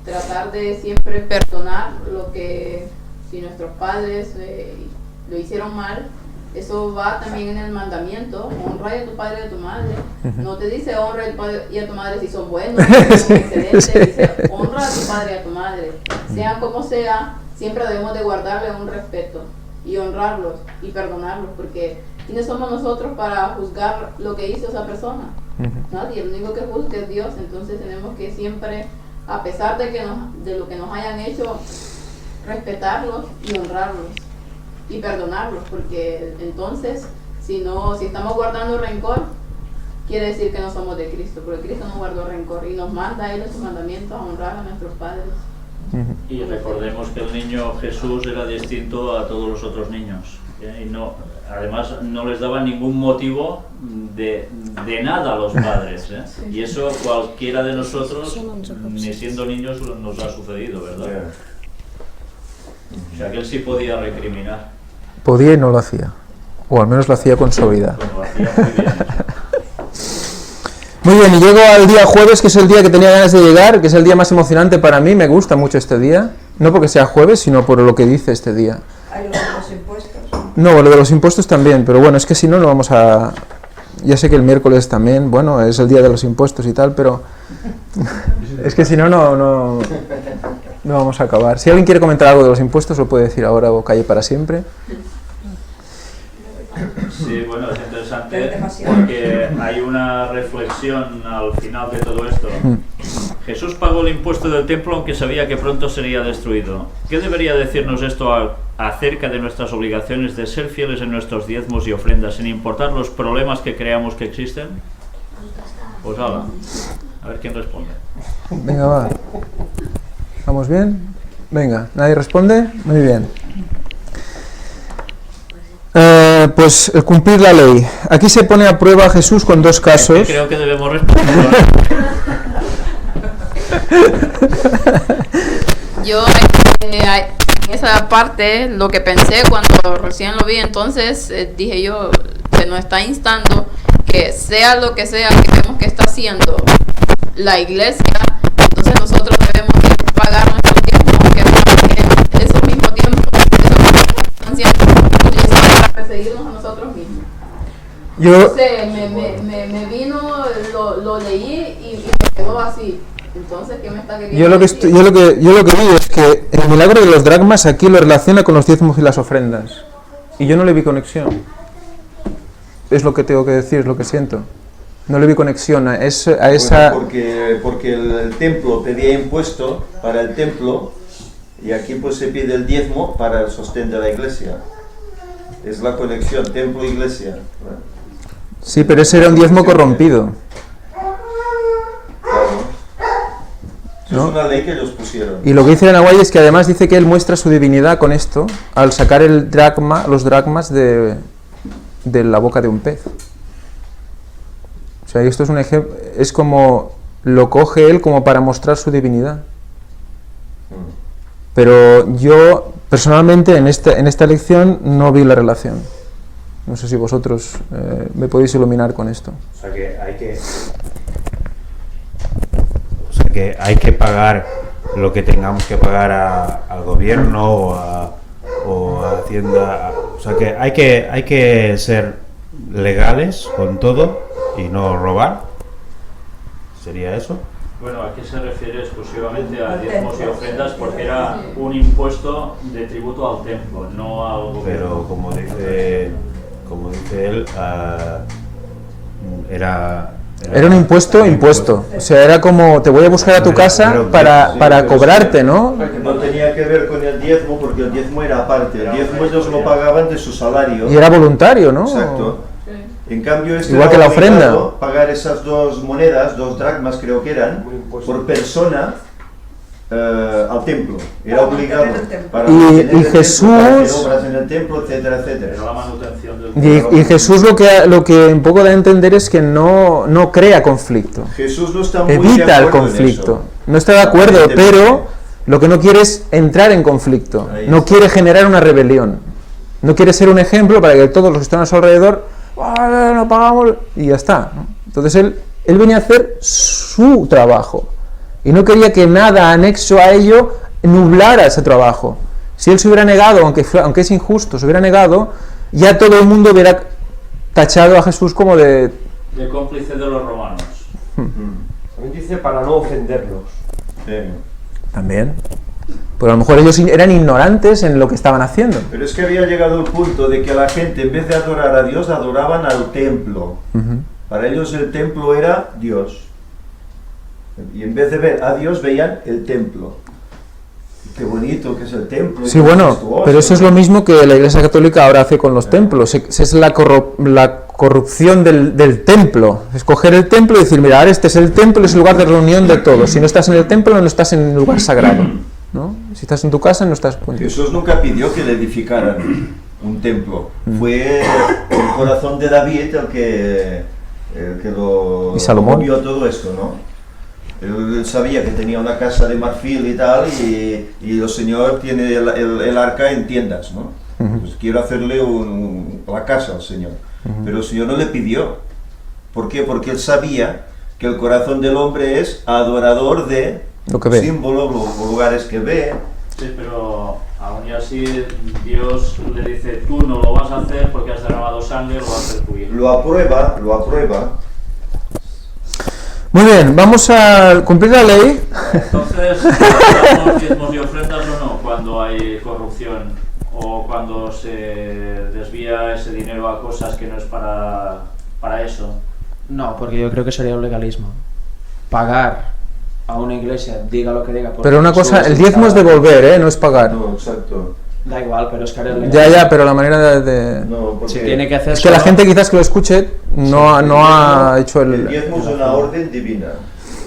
tratar de siempre perdonar lo que, si nuestros padres lo hicieron mal, eso va también en el mandamiento, honra a tu padre y a tu madre. No te dice honra a tu padre y a tu madre si son buenos, si son excelentes, dice honra a tu padre y a tu madre. Sea como sea, siempre debemos de guardarle un respeto y honrarlos y perdonarlos, porque ¿quiénes somos nosotros para juzgar lo que hizo esa persona? Nadie, el único que juzga es Dios. Entonces tenemos que siempre, a pesar de lo que nos hayan hecho, respetarlos y honrarlos y perdonarlos, porque entonces si estamos guardando rencor, quiere decir que no somos de Cristo, porque Cristo no guardó rencor y nos manda a Él en sus mandamientos a honrar a nuestros padres. Y recordemos que el niño Jesús era distinto a todos los otros niños, y además no les daba ningún motivo de nada a los padres, ¿eh? Y eso cualquiera de nosotros, ni siendo niños, nos ha sucedido, ¿verdad? O sea que él sí podía recriminar. Podía y no lo hacía, o al menos lo hacía con suavidad. Bueno, lo hacía muy bien. Muy bien, y llego al día jueves, que es el día que tenía ganas de llegar, que es el día más emocionante para mí. Me gusta mucho este día, no porque sea jueves, sino por lo que dice este día. Hay los impuestos. No, lo de los impuestos también, pero bueno, es que si no, no vamos a... Ya sé que el miércoles también, bueno, es el día de los impuestos y tal, pero es que si no, no vamos a acabar. Si alguien quiere comentar algo de los impuestos, lo puede decir ahora o calle para siempre. Sí, bueno, es interesante porque hay una reflexión al final de todo esto. Jesús pagó el impuesto del templo aunque sabía que pronto sería destruido. ¿Qué debería decirnos esto acerca de nuestras obligaciones de ser fieles en nuestros diezmos y ofrendas, sin importar los problemas que creamos que existen? Pues a ver quién responde. Venga, va. ¿Vamos bien? Venga, ¿nadie responde? Muy bien. Pues el cumplir la ley. Aquí se pone a prueba a Jesús con dos casos. Creo que debemos responder. Yo en esa parte lo que pensé cuando recién lo vi, entonces dije yo, se nos está instando que sea lo que sea que vemos que está haciendo la iglesia, entonces nosotros debemos pagar nuestro tiempo, aunque esos mismos tiempos, están siendo utilizados para perseguirnos a nosotros mismos. Entonces me vino, lo leí y me quedó así. Entonces, ¿qué me está queriendo decir? Yo lo que digo es que el milagro de los dracmas aquí lo relaciona con los diezmos y las ofrendas. Y yo no le vi conexión. Es lo que tengo que decir, es lo que siento. No le vi conexión a esa... Porque el templo pedía impuesto para el templo y aquí pues se pide el diezmo para el sostén de la iglesia. Es la conexión, templo-iglesia. ¿Verdad? Sí, pero ese era un diezmo corrompido. ¿No? Es una ley que ellos pusieron. Y lo que dice Nahuay es que además dice que él muestra su divinidad con esto al sacar los dracmas de la boca de un pez. O sea, esto es un ejemplo, es como lo coge él como para mostrar su divinidad. Pero yo personalmente en esta lección no vi la relación. No sé si vosotros me podéis iluminar con esto. O sea que hay que pagar lo que tengamos que pagar al gobierno o a Hacienda. O sea que hay que ser legales con todo y no robar. ¿Sería eso? Bueno, aquí se refiere exclusivamente a Al diezmos y templo. ofrendas porque era un impuesto de tributo al templo, no al gobierno. Pero como dice él, era Era un impuesto. O sea, era como, te voy a buscar a tu casa Sí, para pero cobrarte, ¿no? No tenía que ver con el diezmo, porque el diezmo era aparte. El diezmo ellos lo pagaban de su salario. Y era voluntario, ¿no? Exacto. En cambio, este Igual era que la obligado ofrenda. a pagar esas 2 monedas, 2 dracmas creo que eran, por persona al templo. Era Para obligado. mantener el templo. Para Y mantener el templo, Jesús- para hacer obras en el templo, etcétera, etcétera. Era la manutención del Y Jesús lo que un poco da a entender es que no crea conflicto. Jesús no está muy de Evita el acuerdo en conflicto. eso. No está de acuerdo, Aparentemente. pero lo que no quiere es entrar en conflicto. Ahí No está. quiere generar una rebelión. No quiere ser un ejemplo para que todos los que están a su alrededor, "Vale, no pagamos", y ya está, ¿no? Entonces él venía a hacer su trabajo. Y no quería que nada anexo a ello nublara ese trabajo. Si él se hubiera negado, aunque es injusto, se hubiera negado, ya todo el mundo hubiera tachado a Jesús como de... cómplice de los romanos. También dice para no ofenderlos. Sí. También. Pero a lo mejor ellos eran ignorantes en lo que estaban haciendo. Pero es que había llegado el punto de que la gente, en vez de adorar a Dios, adoraban al templo. Para ellos el templo era Dios. Y en vez de ver a Dios, veían el templo. Qué bonito que es el templo. Sí, y qué bueno, majestuoso, pero eso es ¿no? lo mismo que la Iglesia Católica ahora hace con los templos. Es la corrupción del templo. Es coger el templo y decir, mira, ahora este es el templo, es el lugar de reunión de todos. Si no estás en el templo, no estás en un lugar sagrado, ¿no? Si estás en tu casa, no estás... Jesús nunca pidió que le edificaran un templo. Fue el corazón de David el que lo ¿Y Salomón? vio todo esto, ¿no? Él sabía que tenía una casa de marfil y tal, y el Señor tiene el arca en tiendas, ¿no? Pues quiero hacerle la casa al Señor. Pero el Señor no le pidió. ¿Por qué? Porque él sabía que el corazón del hombre es adorador de Lo que ve. símbolos, los lugares que ve. Sí, pero aún y así Dios le dice, tú no lo vas a hacer porque has derramado sangre, lo vas a hacer tu hijo. Lo aprueba. Muy bien, vamos a cumplir la ley. Entonces, ¿damos diezmos y ofrendas o no cuando hay corrupción o cuando se desvía ese dinero a cosas que no es para eso? No, porque yo creo que sería un legalismo. Pagar a una iglesia, diga lo que diga. porque Pero una cosa, Jesús el diezmo es estaba- devolver, no es pagar. No, exacto. Da igual, pero es que hará el legalismo. Ya, pero la manera de... No, porque Si tiene que hacer Es que la solo- gente quizás que lo escuche no ha hecho el diezmo es una orden divina.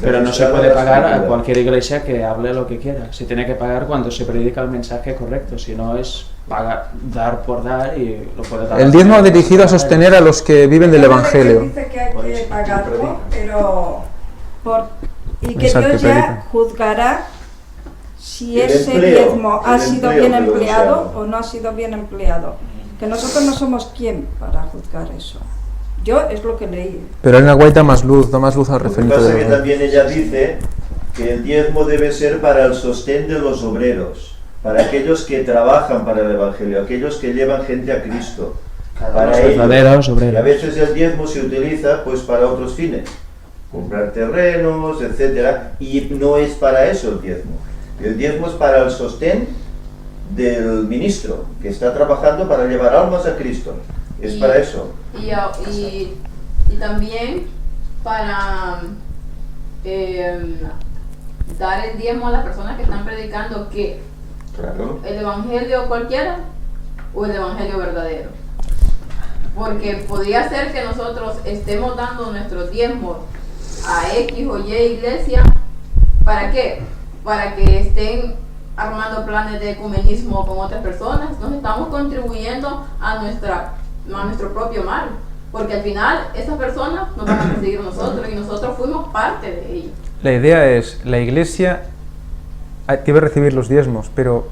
Pero no se Registrada puede en la pagar a Escritura. cualquier iglesia que hable lo que quiera. Se tiene que pagar cuando se predica el mensaje correcto. Si no es pagar, dar por dar y lo puede dar. El diezmo ha dirigido a sostener a los que viven del Evangelio. Dice que hay que pagarlo, pero y que Exacto, Dios ya predica. juzgará si El ese empleo, diezmo ha el sido empleo bien que lo empleado deseaba. o no ha sido bien empleado. Que nosotros no somos quien para juzgar eso. Yo es lo que leí. Pero en la guaita da más luz al Lo que referente pasa de que verdad. también ella dice que el diezmo debe ser para el sostén de los obreros, para aquellos que trabajan para el Evangelio, aquellos que llevan gente a Cristo. Para Los ellos. verdaderos Y a obreros. veces el diezmo se utiliza pues para otros fines, comprar terrenos, etcétera, y no es para eso el diezmo. El diezmo es para el sostén del ministro que está trabajando para llevar almas a Cristo. Es Y- para eso. Y también para dar el diezmo a las personas que están predicando que Claro. el evangelio cualquiera o el evangelio verdadero. Porque podría ser que nosotros estemos dando nuestros diezmos a X o Y iglesia. ¿Para qué? Para que estén armando planes de ecumenismo con otras personas. Nos estamos contribuyendo a nuestro propio mal. Porque al final esas personas nos van a perseguir a nosotros y nosotros fuimos parte de ellos. La idea es, la iglesia debe recibir los diezmos, pero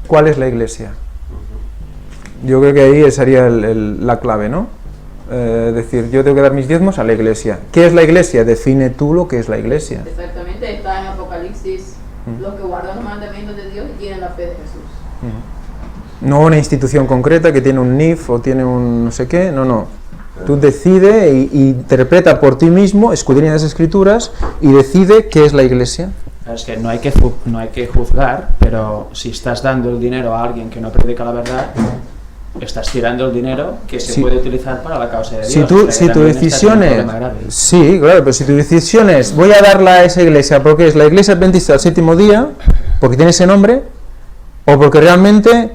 ¿cuál es la iglesia? Yo creo que ahí sería la clave, ¿no? Decir, yo tengo que dar mis diezmos a la iglesia. ¿Qué es la iglesia? Define tú lo que es la iglesia. Exactamente, está en Apocalipsis. Los que guardan los mandamientos de Dios y tienen la fe de Jesús. No una institución concreta que tiene un NIF o tiene un no sé qué, no. Tú decide e interpreta por ti mismo, escudriña las escrituras y decide qué es la iglesia. Es que no hay que juzgar, pero si estás dando el dinero a alguien que no predica la verdad, estás tirando el dinero que se puede utilizar para la causa de Dios. Si tu decisión es, sí, claro, pero si tu decisión es, voy a darla a esa iglesia porque es la iglesia adventista del séptimo día, porque tiene ese nombre, o porque realmente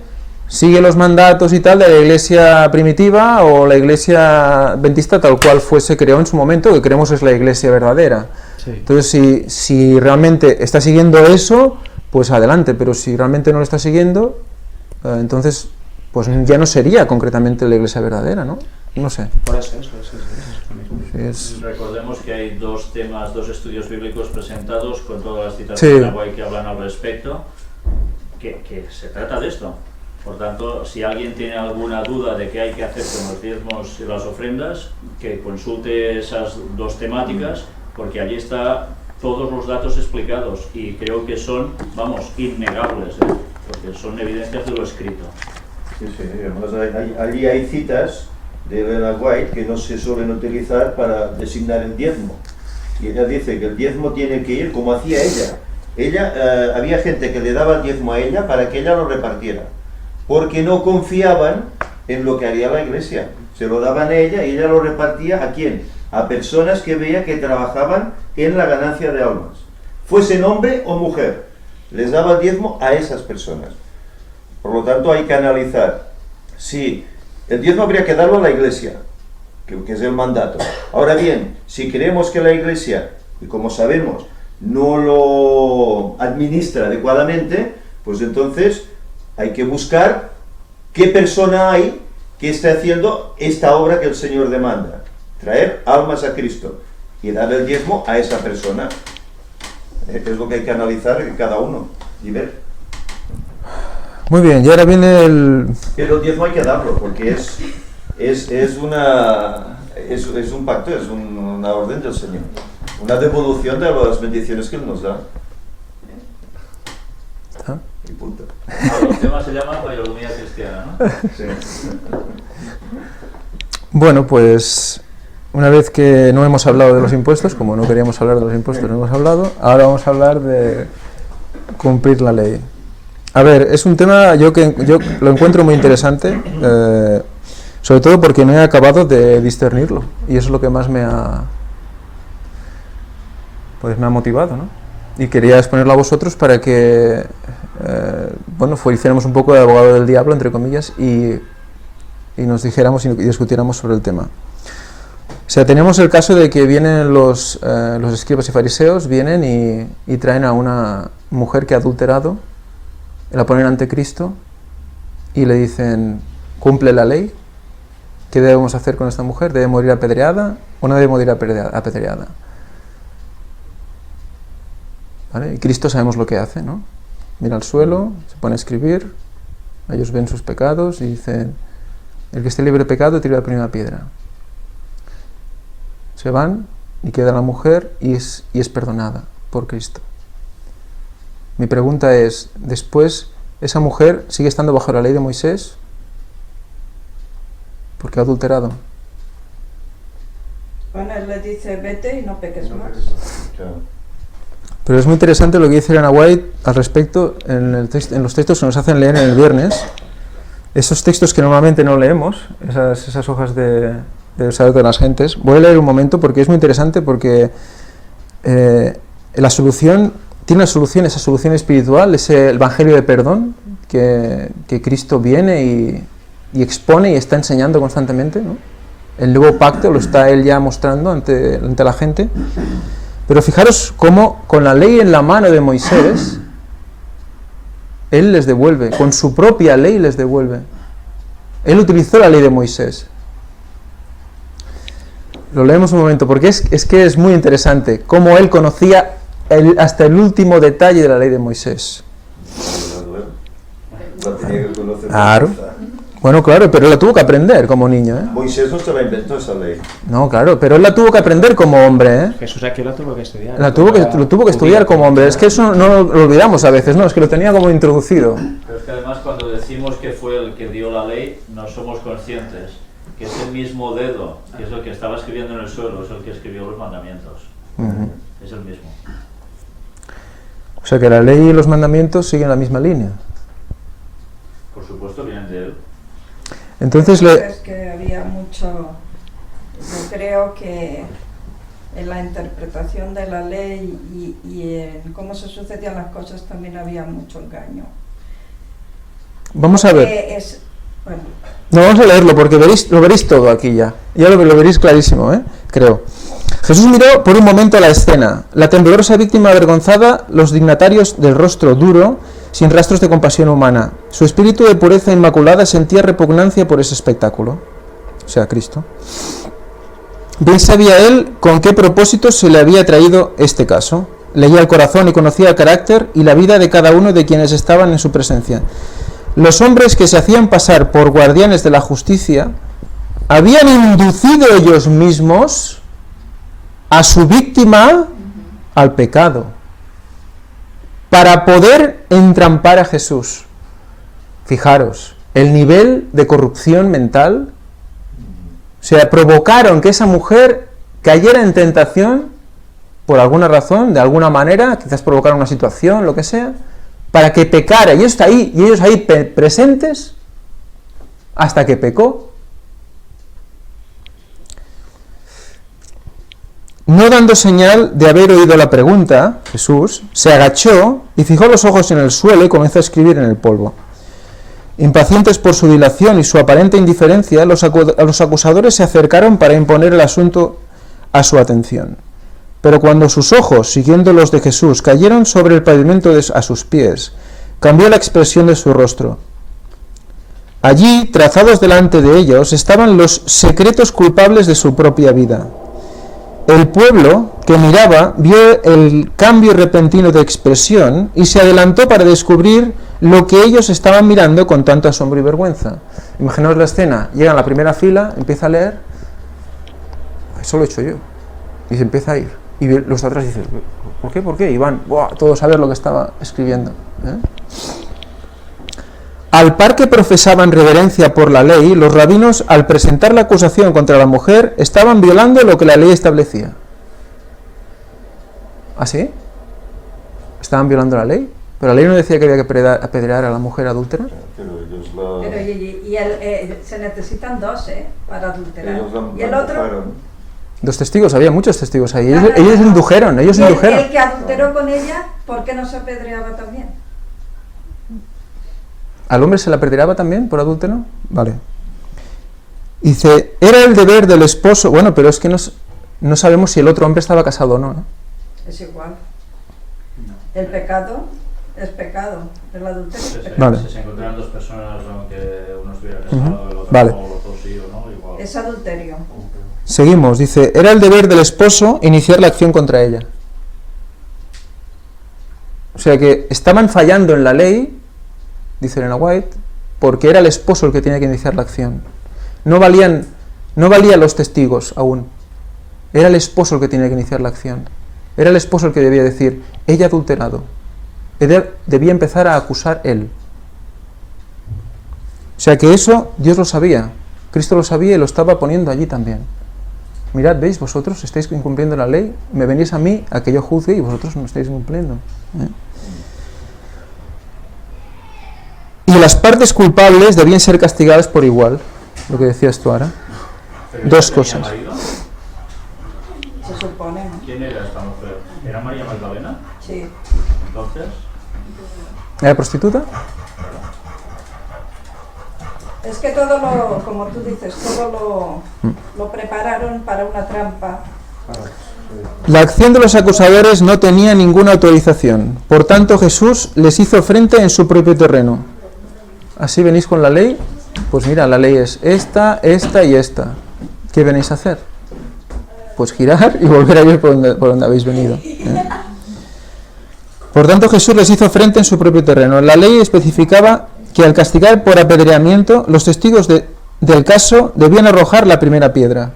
sigue los mandatos y tal de la iglesia primitiva o la iglesia adventista tal cual se creó en su momento, que creemos es la iglesia verdadera. Sí. Entonces, si realmente está siguiendo eso, pues adelante, pero si realmente no lo está siguiendo, entonces pues ya no sería concretamente la iglesia verdadera, ¿no? No sé. Por eso. Recordemos que hay dos estudios bíblicos presentados con todas las citas Sí. de Nahuay que hablan al respecto, que se trata de esto. Por tanto, si alguien tiene alguna duda de qué hay que hacer con los diezmos y las ofrendas, que consulte esas dos temáticas, porque allí está todos los datos explicados y creo que son, innegables, porque son evidencias de lo escrito. Sí, además allí hay citas de Ellen White que no se suelen utilizar para designar el diezmo. Y ella dice que el diezmo tiene que ir como hacía ella. Había gente que le daba el diezmo a ella para que ella lo repartiera, porque no confiaban en lo que haría la iglesia. Se lo daban a ella y ella lo repartía ¿a quién? A personas que veía que trabajaban en la ganancia de almas, fuesen hombre o mujer. Les daba el diezmo a esas personas. Por lo tanto, hay que analizar si el diezmo habría que darlo a la iglesia, que es el mandato. Ahora bien, si creemos que la iglesia, y como sabemos, no lo administra adecuadamente, pues entonces hay que buscar qué persona hay que esté haciendo esta obra que el Señor demanda, traer almas a Cristo y dar el diezmo a esa persona. Es lo que hay que analizar en cada uno y ver. Muy bien, y ahora viene Pero el diezmo hay que darlo, porque es un pacto, es una orden del Señor, una devolución de las bendiciones que Él nos da. ¿Ah? Y punto. El tema se llama mayordomía cristiana, ¿no? Sí. Bueno, pues una vez que no hemos hablado de los impuestos, como no queríamos hablar de los impuestos, no hemos hablado, ahora vamos a hablar de cumplir la ley. A ver, es un tema yo lo encuentro muy interesante, sobre todo porque no he acabado de discernirlo, y eso es lo que más me ha motivado, ¿no? Y quería exponerlo a vosotros para que hiciéramos un poco de abogado del diablo, entre comillas, y nos dijéramos y discutiéramos sobre el tema. O sea, tenemos el caso de que vienen los escribas y fariseos, vienen y traen a una mujer que ha adulterado, la ponen ante Cristo y le dicen, ¿cumple la ley? ¿Qué debemos hacer con esta mujer? ¿Debe morir apedreada o no debe morir apedreada? ¿Vale? Y Cristo sabemos lo que hace, ¿no? Mira al suelo, se pone a escribir, ellos ven sus pecados y dicen, el que esté libre de pecado tira la primera piedra. Se van y queda la mujer y es perdonada por Cristo. Mi pregunta es, ¿después esa mujer sigue estando bajo la ley de Moisés? Porque ha adulterado. Bueno, él le dice, vete y no peques más. Pero es muy interesante lo que dice Ellen White al respecto en los textos que nos hacen leer en el viernes. Esos textos que normalmente no leemos, esas hojas del saber de las gentes. Voy a leer un momento porque es muy interesante, porque la solución... Tiene una solución, esa solución espiritual, ese evangelio de perdón que Cristo viene y expone y está enseñando constantemente, ¿no? El nuevo pacto lo está Él ya mostrando ante la gente. Pero fijaros cómo con la ley en la mano de Moisés, Él les devuelve, con su propia ley les devuelve. Él utilizó la ley de Moisés. Lo leemos un momento, porque es que es muy interesante cómo Él conocía hasta el último detalle de la ley de Moisés. Claro. Bueno, claro, pero él la tuvo que aprender como niño, ¿eh? Moisés no se la inventó esa ley. No, claro, pero él la tuvo que aprender como hombre, ¿eh? Jesús aquí lo tuvo que estudiar. Lo tuvo que estudiar como hombre. Es que eso no lo olvidamos a veces, ¿no? Es que lo tenía como introducido. Pero es que además cuando decimos que fue el que dio la ley, no somos conscientes que ese mismo dedo, que es el que estaba escribiendo en el suelo, es el que escribió los mandamientos. Es el mismo. O sea que la ley y los mandamientos siguen la misma línea. Por supuesto, vienen de él. Entonces Es que había mucho, yo creo que en la interpretación de la ley y en cómo se sucedían las cosas también había mucho engaño. vamos a ver. Bueno, No, vamos a leerlo porque lo veréis todo aquí ya. Ya lo veréis clarísimo, creo. Jesús miró por un momento la escena, la temblorosa víctima avergonzada, los dignatarios del rostro duro, sin rastros de compasión humana. Su espíritu de pureza inmaculada sentía repugnancia por ese espectáculo, o sea, Cristo. Bien sabía él con qué propósito se le había traído este caso. Leía el corazón y conocía el carácter y la vida de cada uno de quienes estaban en su presencia. Los hombres que se hacían pasar por guardianes de la justicia habían inducido ellos mismos a su víctima al pecado para poder entrampar a Jesús. Fijaros, el nivel de corrupción mental. O sea, provocaron que esa mujer cayera en tentación por alguna razón, de alguna manera, quizás provocaron una situación, lo que sea, para que pecara, y ellos ahí presentes hasta que pecó. No dando señal de haber oído la pregunta, Jesús se agachó y fijó los ojos en el suelo y comenzó a escribir en el polvo. Impacientes por su dilación y su aparente indiferencia, los acusadores se acercaron para imponer el asunto a su atención. Pero cuando sus ojos, siguiendo los de Jesús, cayeron sobre el pavimento a sus pies, cambió la expresión de su rostro. Allí, trazados delante de ellos, estaban los secretos culpables de su propia vida. El pueblo que miraba vio el cambio repentino de expresión y se adelantó para descubrir lo que ellos estaban mirando con tanto asombro y vergüenza. Imaginaos la escena, llega a la primera fila, empieza a leer, eso lo he hecho yo, y se empieza a ir. Y los de atrás dicen, ¿por qué? ¿Por qué? Y van todos a ver lo que estaba escribiendo. Al par que profesaban reverencia por la ley, los rabinos, al presentar la acusación contra la mujer, estaban violando lo que la ley establecía. ¿Ah, sí? ¿Estaban violando la ley? ¿Pero la ley no decía que había que apedrear a la mujer adúltera? pero se necesitan dos, para adulterar. Y el otro... Dos testigos, había muchos testigos ahí. Ellos indujeron, indujeron. El que adulteró con ella, ¿por qué no se apedreaba también? ¿Al hombre se le apedreaba también por adúltero? Vale. Dice, era el deber del esposo... Bueno, pero es que no sabemos si el otro hombre estaba casado o no, ¿no? Es igual. El pecado es pecado. El adulterio es pecado. Vale. Si se encontraran dos personas, aunque uno estuviera casado, el otro vale. no, los dos sí o no, igual. Es adulterio. Seguimos, dice, era el deber del esposo iniciar la acción contra ella. O sea que estaban fallando en la ley, dice Elena White, porque era el esposo el que tenía que iniciar la acción. No valían los testigos aún. Era el esposo el que tenía que iniciar la acción. Era el esposo el que debía decir, ella ha adulterado. Debía empezar a acusar él. O sea que eso Dios lo sabía. Cristo lo sabía y lo estaba poniendo allí también. Mirad, ¿veis? Vosotros estáis incumpliendo la ley, me venís a mí a que yo juzgue y vosotros no estáis cumpliendo. Y las partes culpables debían ser castigadas por igual, lo que decías tú ahora. Dos cosas. Se supone, ¿no? ¿Quién era esta mujer? ¿Era María Magdalena? Sí. Entonces, ¿Era prostituta? Es que todo lo, como tú dices, todo lo prepararon para una trampa. La acción de los acusadores no tenía ninguna autorización. Por tanto, Jesús les hizo frente en su propio terreno. ¿Así venís con la ley? Pues mira, la ley es esta, esta y esta. ¿Qué venís a hacer? Pues girar y volver a ir por donde habéis venido. Por tanto, Jesús les hizo frente en su propio terreno. La ley especificaba que al castigar por apedreamiento, los testigos del caso debían arrojar la primera piedra.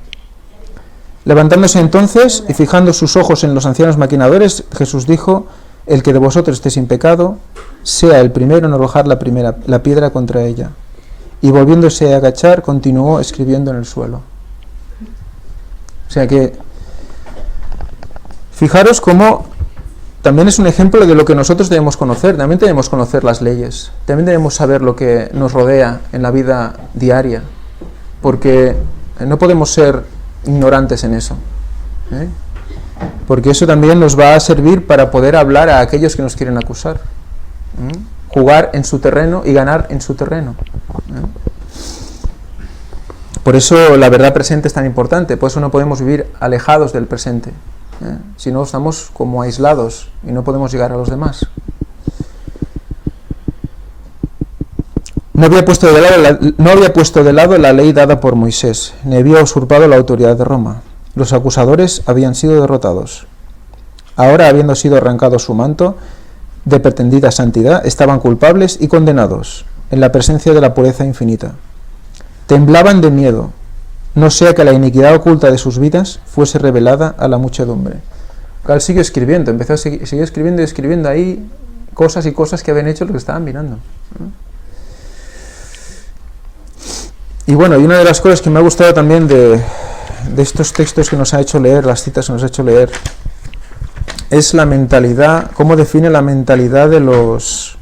Levantándose entonces y fijando sus ojos en los ancianos maquinadores, Jesús dijo, el que de vosotros esté sin pecado, sea el primero en arrojar la piedra contra ella. y volviéndose a agachar continuó escribiendo en el suelo. O sea que, fijaros cómo también es un ejemplo de lo que nosotros debemos conocer. También debemos conocer las leyes, también debemos saber lo que nos rodea en la vida diaria, porque no podemos ser ignorantes en eso, ¿eh? Porque eso también nos va a servir para poder hablar a aquellos que nos quieren acusar, ¿eh? Jugar en su terreno y ganar en su terreno, ¿eh? Por eso la verdad presente es tan importante, por eso no podemos vivir alejados del presente, ¿eh? Si no estamos como aislados y no podemos llegar a los demás. No había puesto de lado la ley dada por Moisés, ni había usurpado la autoridad de Roma. Los acusadores habían sido derrotados. Ahora, habiendo sido arrancado su manto de pretendida santidad, estaban culpables y condenados en la presencia de la pureza infinita. Temblaban de miedo, no sea que la iniquidad oculta de sus vidas fuese revelada a la muchedumbre. Él siguió escribiendo, empezó a seguir escribiendo y escribiendo ahí cosas y cosas que habían hecho los que estaban mirando, ¿no? Y bueno, y una de las cosas que me ha gustado también de estos textos que nos ha hecho leer, las citas que nos ha hecho leer, es la mentalidad, cómo define la mentalidad de los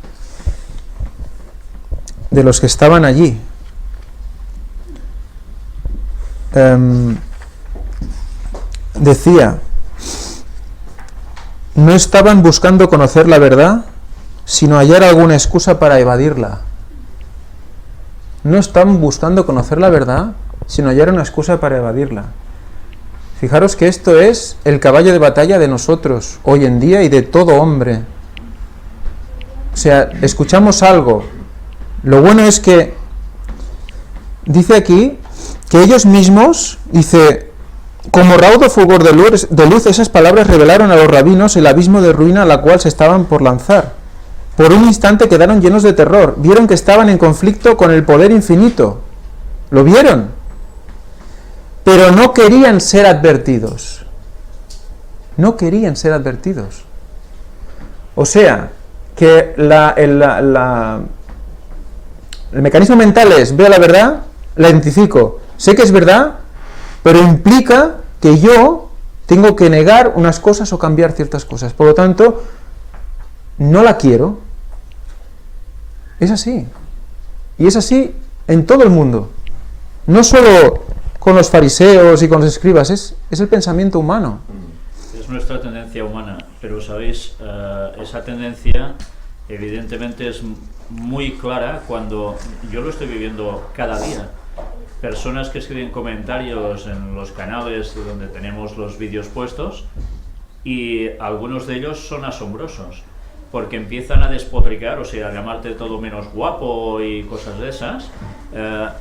que estaban allí. Decía, no estaban buscando conocer la verdad, sino hallar alguna excusa para evadirla. No están buscando conocer la verdad, sino hallar una excusa para evadirla. Fijaros que esto es el caballo de batalla de nosotros hoy en día y de todo hombre. O sea, escuchamos algo. Lo bueno es que dice aquí que ellos mismos, dice, como raudo fulgor de luz, esas palabras revelaron a los rabinos el abismo de ruina a la cual se estaban por lanzar. Por un instante quedaron llenos de terror, vieron que estaban en conflicto con el poder infinito. ¿Lo vieron? Pero no querían ser advertidos. No querían ser advertidos. O sea, que el mecanismo mental es, veo la verdad, la identifico, sé que es verdad, pero implica que yo tengo que negar unas cosas o cambiar ciertas cosas. Por lo tanto, no la quiero. Es así. Y es así en todo el mundo. No solo con los fariseos y con los escribas, es el pensamiento humano. Es nuestra tendencia humana, pero sabéis, esa tendencia evidentemente es muy clara cuando yo lo estoy viviendo cada día. Personas que escriben comentarios en los canales donde tenemos los vídeos puestos, y algunos de ellos son asombrosos, porque empiezan a despotricar, o sea, a llamarte todo menos guapo y cosas de esas,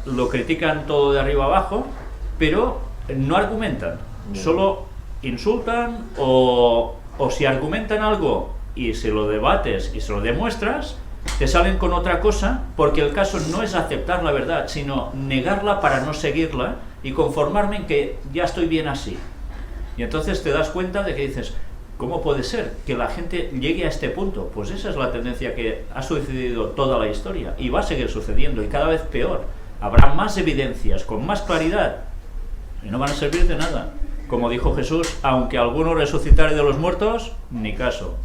lo critican todo de arriba abajo, pero no argumentan, solo insultan, o si argumentan algo y se lo debates y se lo demuestras, te salen con otra cosa, porque el caso no es aceptar la verdad, sino negarla para no seguirla y conformarme en que ya estoy bien así. Y entonces te das cuenta de que dices, ¿cómo puede ser que la gente llegue a este punto? Pues esa es la tendencia que ha sucedido toda la historia y va a seguir sucediendo, y cada vez peor. Habrá más evidencias, con más claridad, y no van a servir de nada. Como dijo Jesús, aunque alguno resucitare de los muertos, ni caso.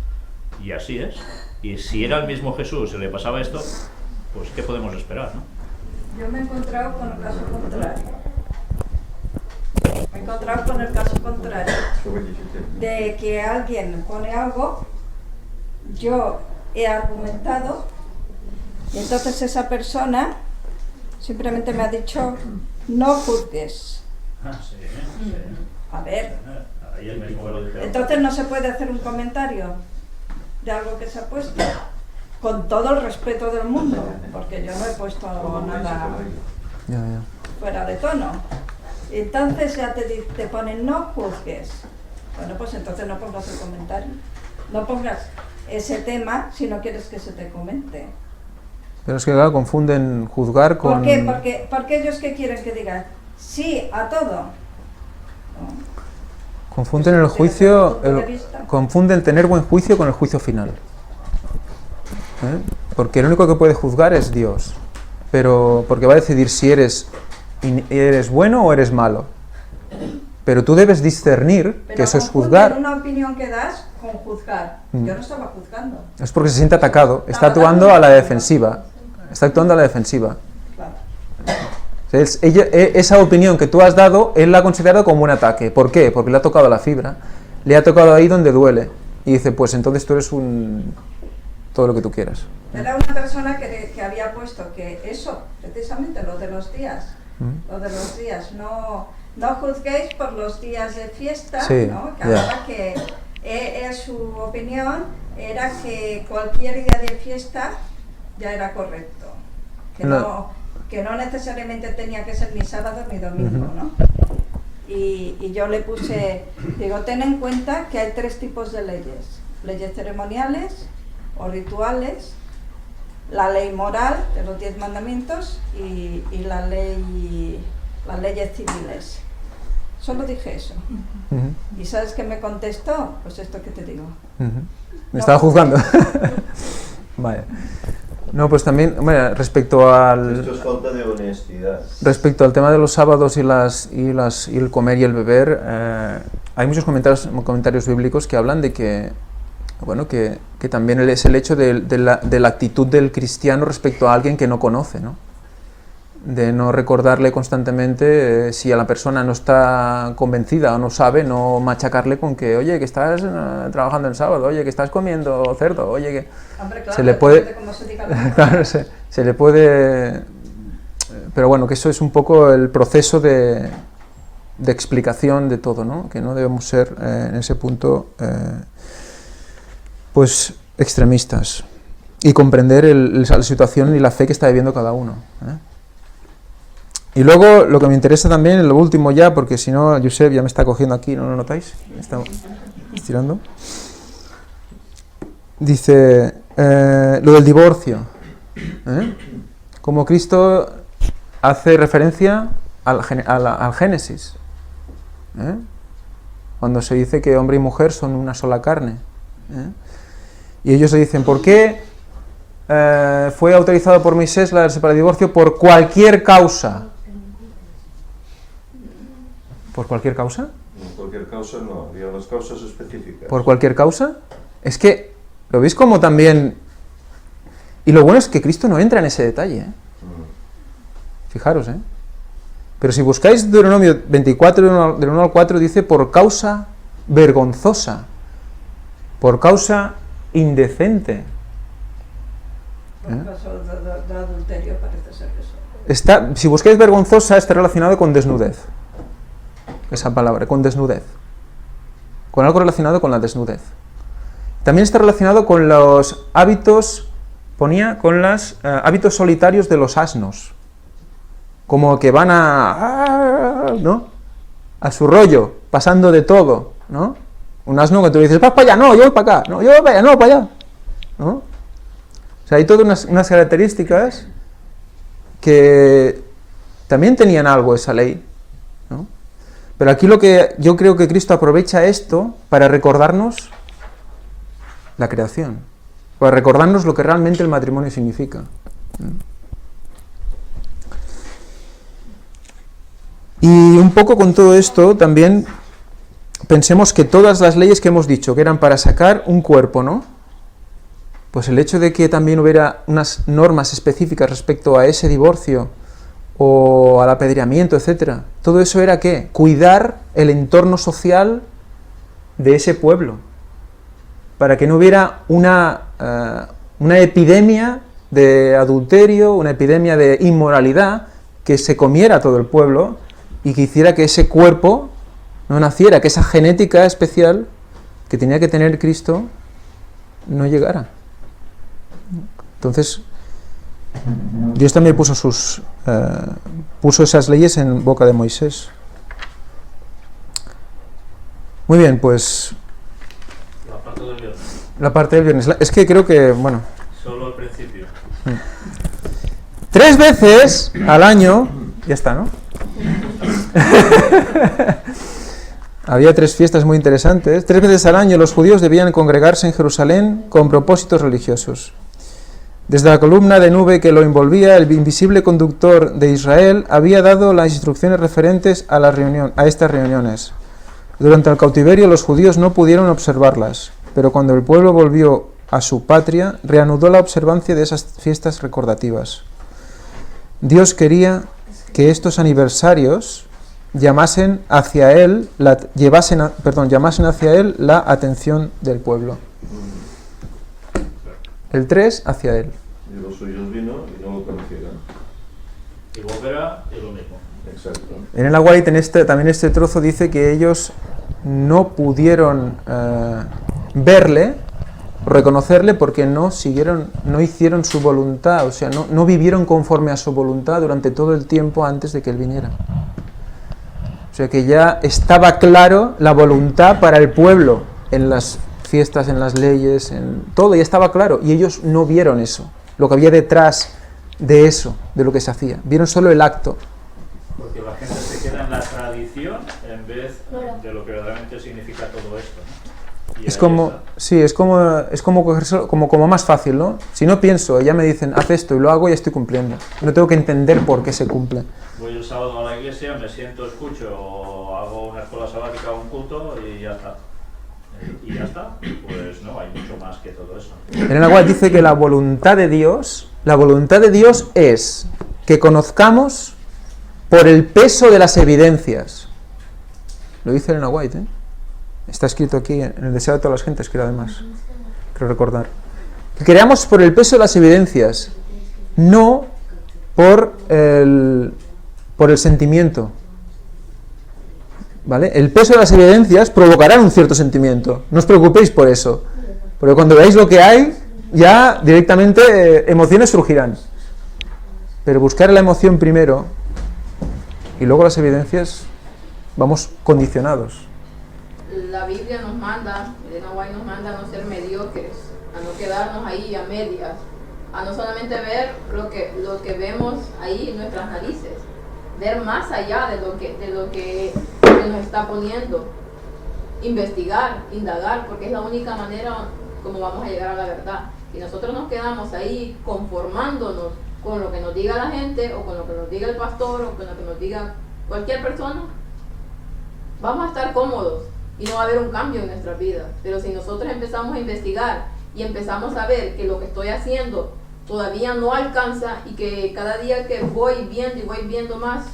Y así es. Y si era el mismo Jesús y le pasaba esto, pues ¿qué podemos esperar, no? Yo me he encontrado con el caso contrario. Me he encontrado con el caso contrario. De que alguien pone algo, yo he argumentado, y entonces esa persona simplemente me ha dicho, no juzgues. A ver, entonces no se puede hacer un comentario de algo que se ha puesto, con todo el respeto del mundo, porque yo no he puesto nada fuera de tono. Entonces ya te ponen, no juzgues. Bueno, pues entonces no pongas el comentario, no pongas ese tema si no quieres que se te comente. Pero es que claro, confunden juzgar con... ¿Por qué? Porque ellos ¿qué quieren que digan? Sí, a todo. No. Confunden el juicio, confunden tener buen juicio con el juicio final. Porque el único que puede juzgar es Dios. pero porque va a decidir si eres bueno o eres malo. Pero tú debes discernir, Pero que eso es confunden juzgar. una opinión que das con juzgar. Yo no estaba juzgando. Es porque se siente atacado, está actuando a la defensiva. Está actuando a la defensiva. Claro. Esa opinión que tú has dado, él la ha considerado como un ataque. ¿Por qué? Porque le ha tocado la fibra. Le ha tocado ahí donde duele. Y dice, pues entonces tú eres todo lo que tú quieras. Era una persona que había puesto que eso, precisamente lo de los días, no juzguéis por los días de fiesta, Sí, ¿no? Que ya. hablaba que su opinión era que cualquier día de fiesta ya era correcto, que no necesariamente tenía que ser ni sábado ni domingo, ¿no? Y yo le puse, digo, ten en cuenta que hay 3 tipos de leyes ceremoniales o rituales, la ley moral de los 10 mandamientos y las leyes civiles. Solo dije eso. ¿Y sabes qué me contestó? Pues esto que te digo. Me estaba juzgando. Vaya. No, pues también, bueno, respecto Esto es falta de honestidad. al tema de los sábados y el comer y el beber, hay muchos comentarios bíblicos que hablan de que, bueno, que también es el hecho de la actitud del cristiano respecto a alguien que no conoce, ¿no? De no recordarle constantemente, si a la persona no está convencida o no sabe, no machacarle con que, oye, que estás trabajando en sábado, oye, que estás comiendo cerdo, oye, que... Hombre, claro, se le puede... depende de cómo se diga la Claro, se le puede... Pero bueno, que eso es un poco el proceso de explicación de todo, ¿no? Que no debemos ser en ese punto pues extremistas y comprender la situación y la fe que está viviendo cada uno, ¿eh? Y luego lo que me interesa también, lo último ya, porque si no, Josep ya me está cogiendo aquí, ¿no lo notáis? Me está estirando. Dice, lo del divorcio, ¿eh? Como Cristo hace referencia al Génesis, ¿eh? Cuando se dice que hombre y mujer son una sola carne, ¿eh? Y ellos le dicen, ¿por qué fue autorizado por Moisés la para el divorcio? Por cualquier causa. ¿Por cualquier causa? Por cualquier causa no, había unas causas específicas. ¿Por cualquier causa? Es que, ¿lo veis como también...? Y lo bueno es que Cristo no entra en ese detalle, ¿eh? Fijaros, ¿eh? Pero si buscáis Deuteronomio 24, del 1 al 4, dice por causa vergonzosa, por causa indecente. Por caso de adulterio parece ser eso. Si buscáis vergonzosa, está relacionado con desnudez. Esa palabra, con desnudez. Con algo relacionado con la desnudez. También está relacionado con los hábitos, con los hábitos solitarios de los asnos. Como que van ¿no? A su rollo, pasando de todo, ¿no? Un asno que tú le dices, vas para allá, no, yo voy para acá, no, yo voy para allá, no, para allá, ¿no? O sea, hay todas unas características que también tenían algo esa ley, ¿no? Pero aquí lo que yo creo que Cristo aprovecha esto para recordarnos la creación, para recordarnos lo que realmente el matrimonio significa, ¿no? Y un poco con todo esto también pensemos que todas las leyes que hemos dicho que eran para sacar un cuerpo, ¿no? Pues el hecho de que también hubiera unas normas específicas respecto a ese divorcio o al apedreamiento, etcétera, todo eso era ¿qué? Cuidar el entorno social de ese pueblo, para que no hubiera una epidemia de adulterio, una epidemia de inmoralidad que se comiera todo el pueblo y que hiciera que ese cuerpo no naciera, que esa genética especial que tenía que tener Cristo no llegara. Entonces, Dios también puso esas leyes en boca de Moisés. Muy bien, pues... La parte del viernes. La parte del viernes. Es que creo que, bueno... Solo al principio. 3 veces al año... Ya está, ¿no? Había 3 fiestas muy interesantes. 3 veces al año los judíos debían congregarse en Jerusalén con propósitos religiosos. Desde la columna de nube que lo envolvía, el invisible conductor de Israel había dado las instrucciones referentes a estas reuniones. Durante el cautiverio los judíos no pudieron observarlas, pero cuando el pueblo volvió a su patria, reanudó la observancia de esas fiestas recordativas. Dios quería que estos aniversarios llamasen hacia él la atención del pueblo. El 3 hacia él. Y los suyos vino y no lo conocieron. Y volverá y lo mismo. Exacto. En el White, también este trozo dice que ellos no pudieron verle, reconocerle, porque no hicieron su voluntad, o sea, no vivieron conforme a su voluntad durante todo el tiempo antes de que él viniera. O sea que ya estaba claro la voluntad para el pueblo en las fiestas, en las leyes, en todo, ya estaba claro, y ellos no vieron eso, lo que había detrás de eso, de lo que se hacía, vieron solo el acto. Porque la gente se queda en la tradición en vez de lo que verdaderamente significa todo esto, ¿no? Es como cogerse como más fácil, ¿no? Si no pienso, ya me dicen, haz esto y lo hago y estoy cumpliendo. No tengo que entender por qué se cumple. Voy el sábado a la iglesia, me siento, escucho, o hago una escuela sabática o un culto y ya está. Y ya está. Pues no, hay mucho más que todo eso. En el White dice que la voluntad de Dios es que conozcamos por el peso de las evidencias. Lo dice Elena White, ¿eh? Está escrito aquí en el deseo de todas las gentes, creo, además. Creo recordar. Que creamos por el peso de las evidencias, no por el sentimiento. ¿Vale? El peso de las evidencias provocará un cierto sentimiento. No os preocupéis por eso. Porque cuando veáis lo que hay, ya directamente emociones surgirán. Pero buscar la emoción primero y luego las evidencias, vamos condicionados. La Biblia nos manda, Elena White nos manda a no ser mediocres, a no quedarnos ahí a medias, a no solamente ver lo que vemos ahí en nuestras narices, ver más allá de lo que nos está poniendo, investigar, indagar, porque es la única manera como vamos a llegar a la verdad. Si nosotros nos quedamos ahí conformándonos con lo que nos diga la gente, o con lo que nos diga el pastor, o con lo que nos diga cualquier persona, vamos a estar cómodos y no va a haber un cambio en nuestras vidas. Pero si nosotros empezamos a investigar y empezamos a ver que lo que estoy haciendo todavía no alcanza, y que cada día que voy viendo más,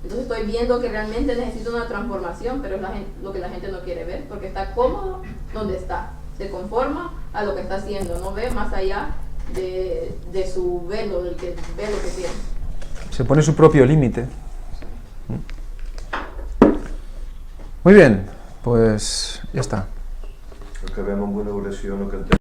entonces estoy viendo que realmente necesito una transformación, pero es lo que la gente no quiere ver, porque está cómodo donde está, se conforma a lo que está haciendo, no ve más allá de su velo, del que ve lo que tiene. Se pone su propio límite. Muy bien, pues ya está. Acabem amb una oració, no cantem.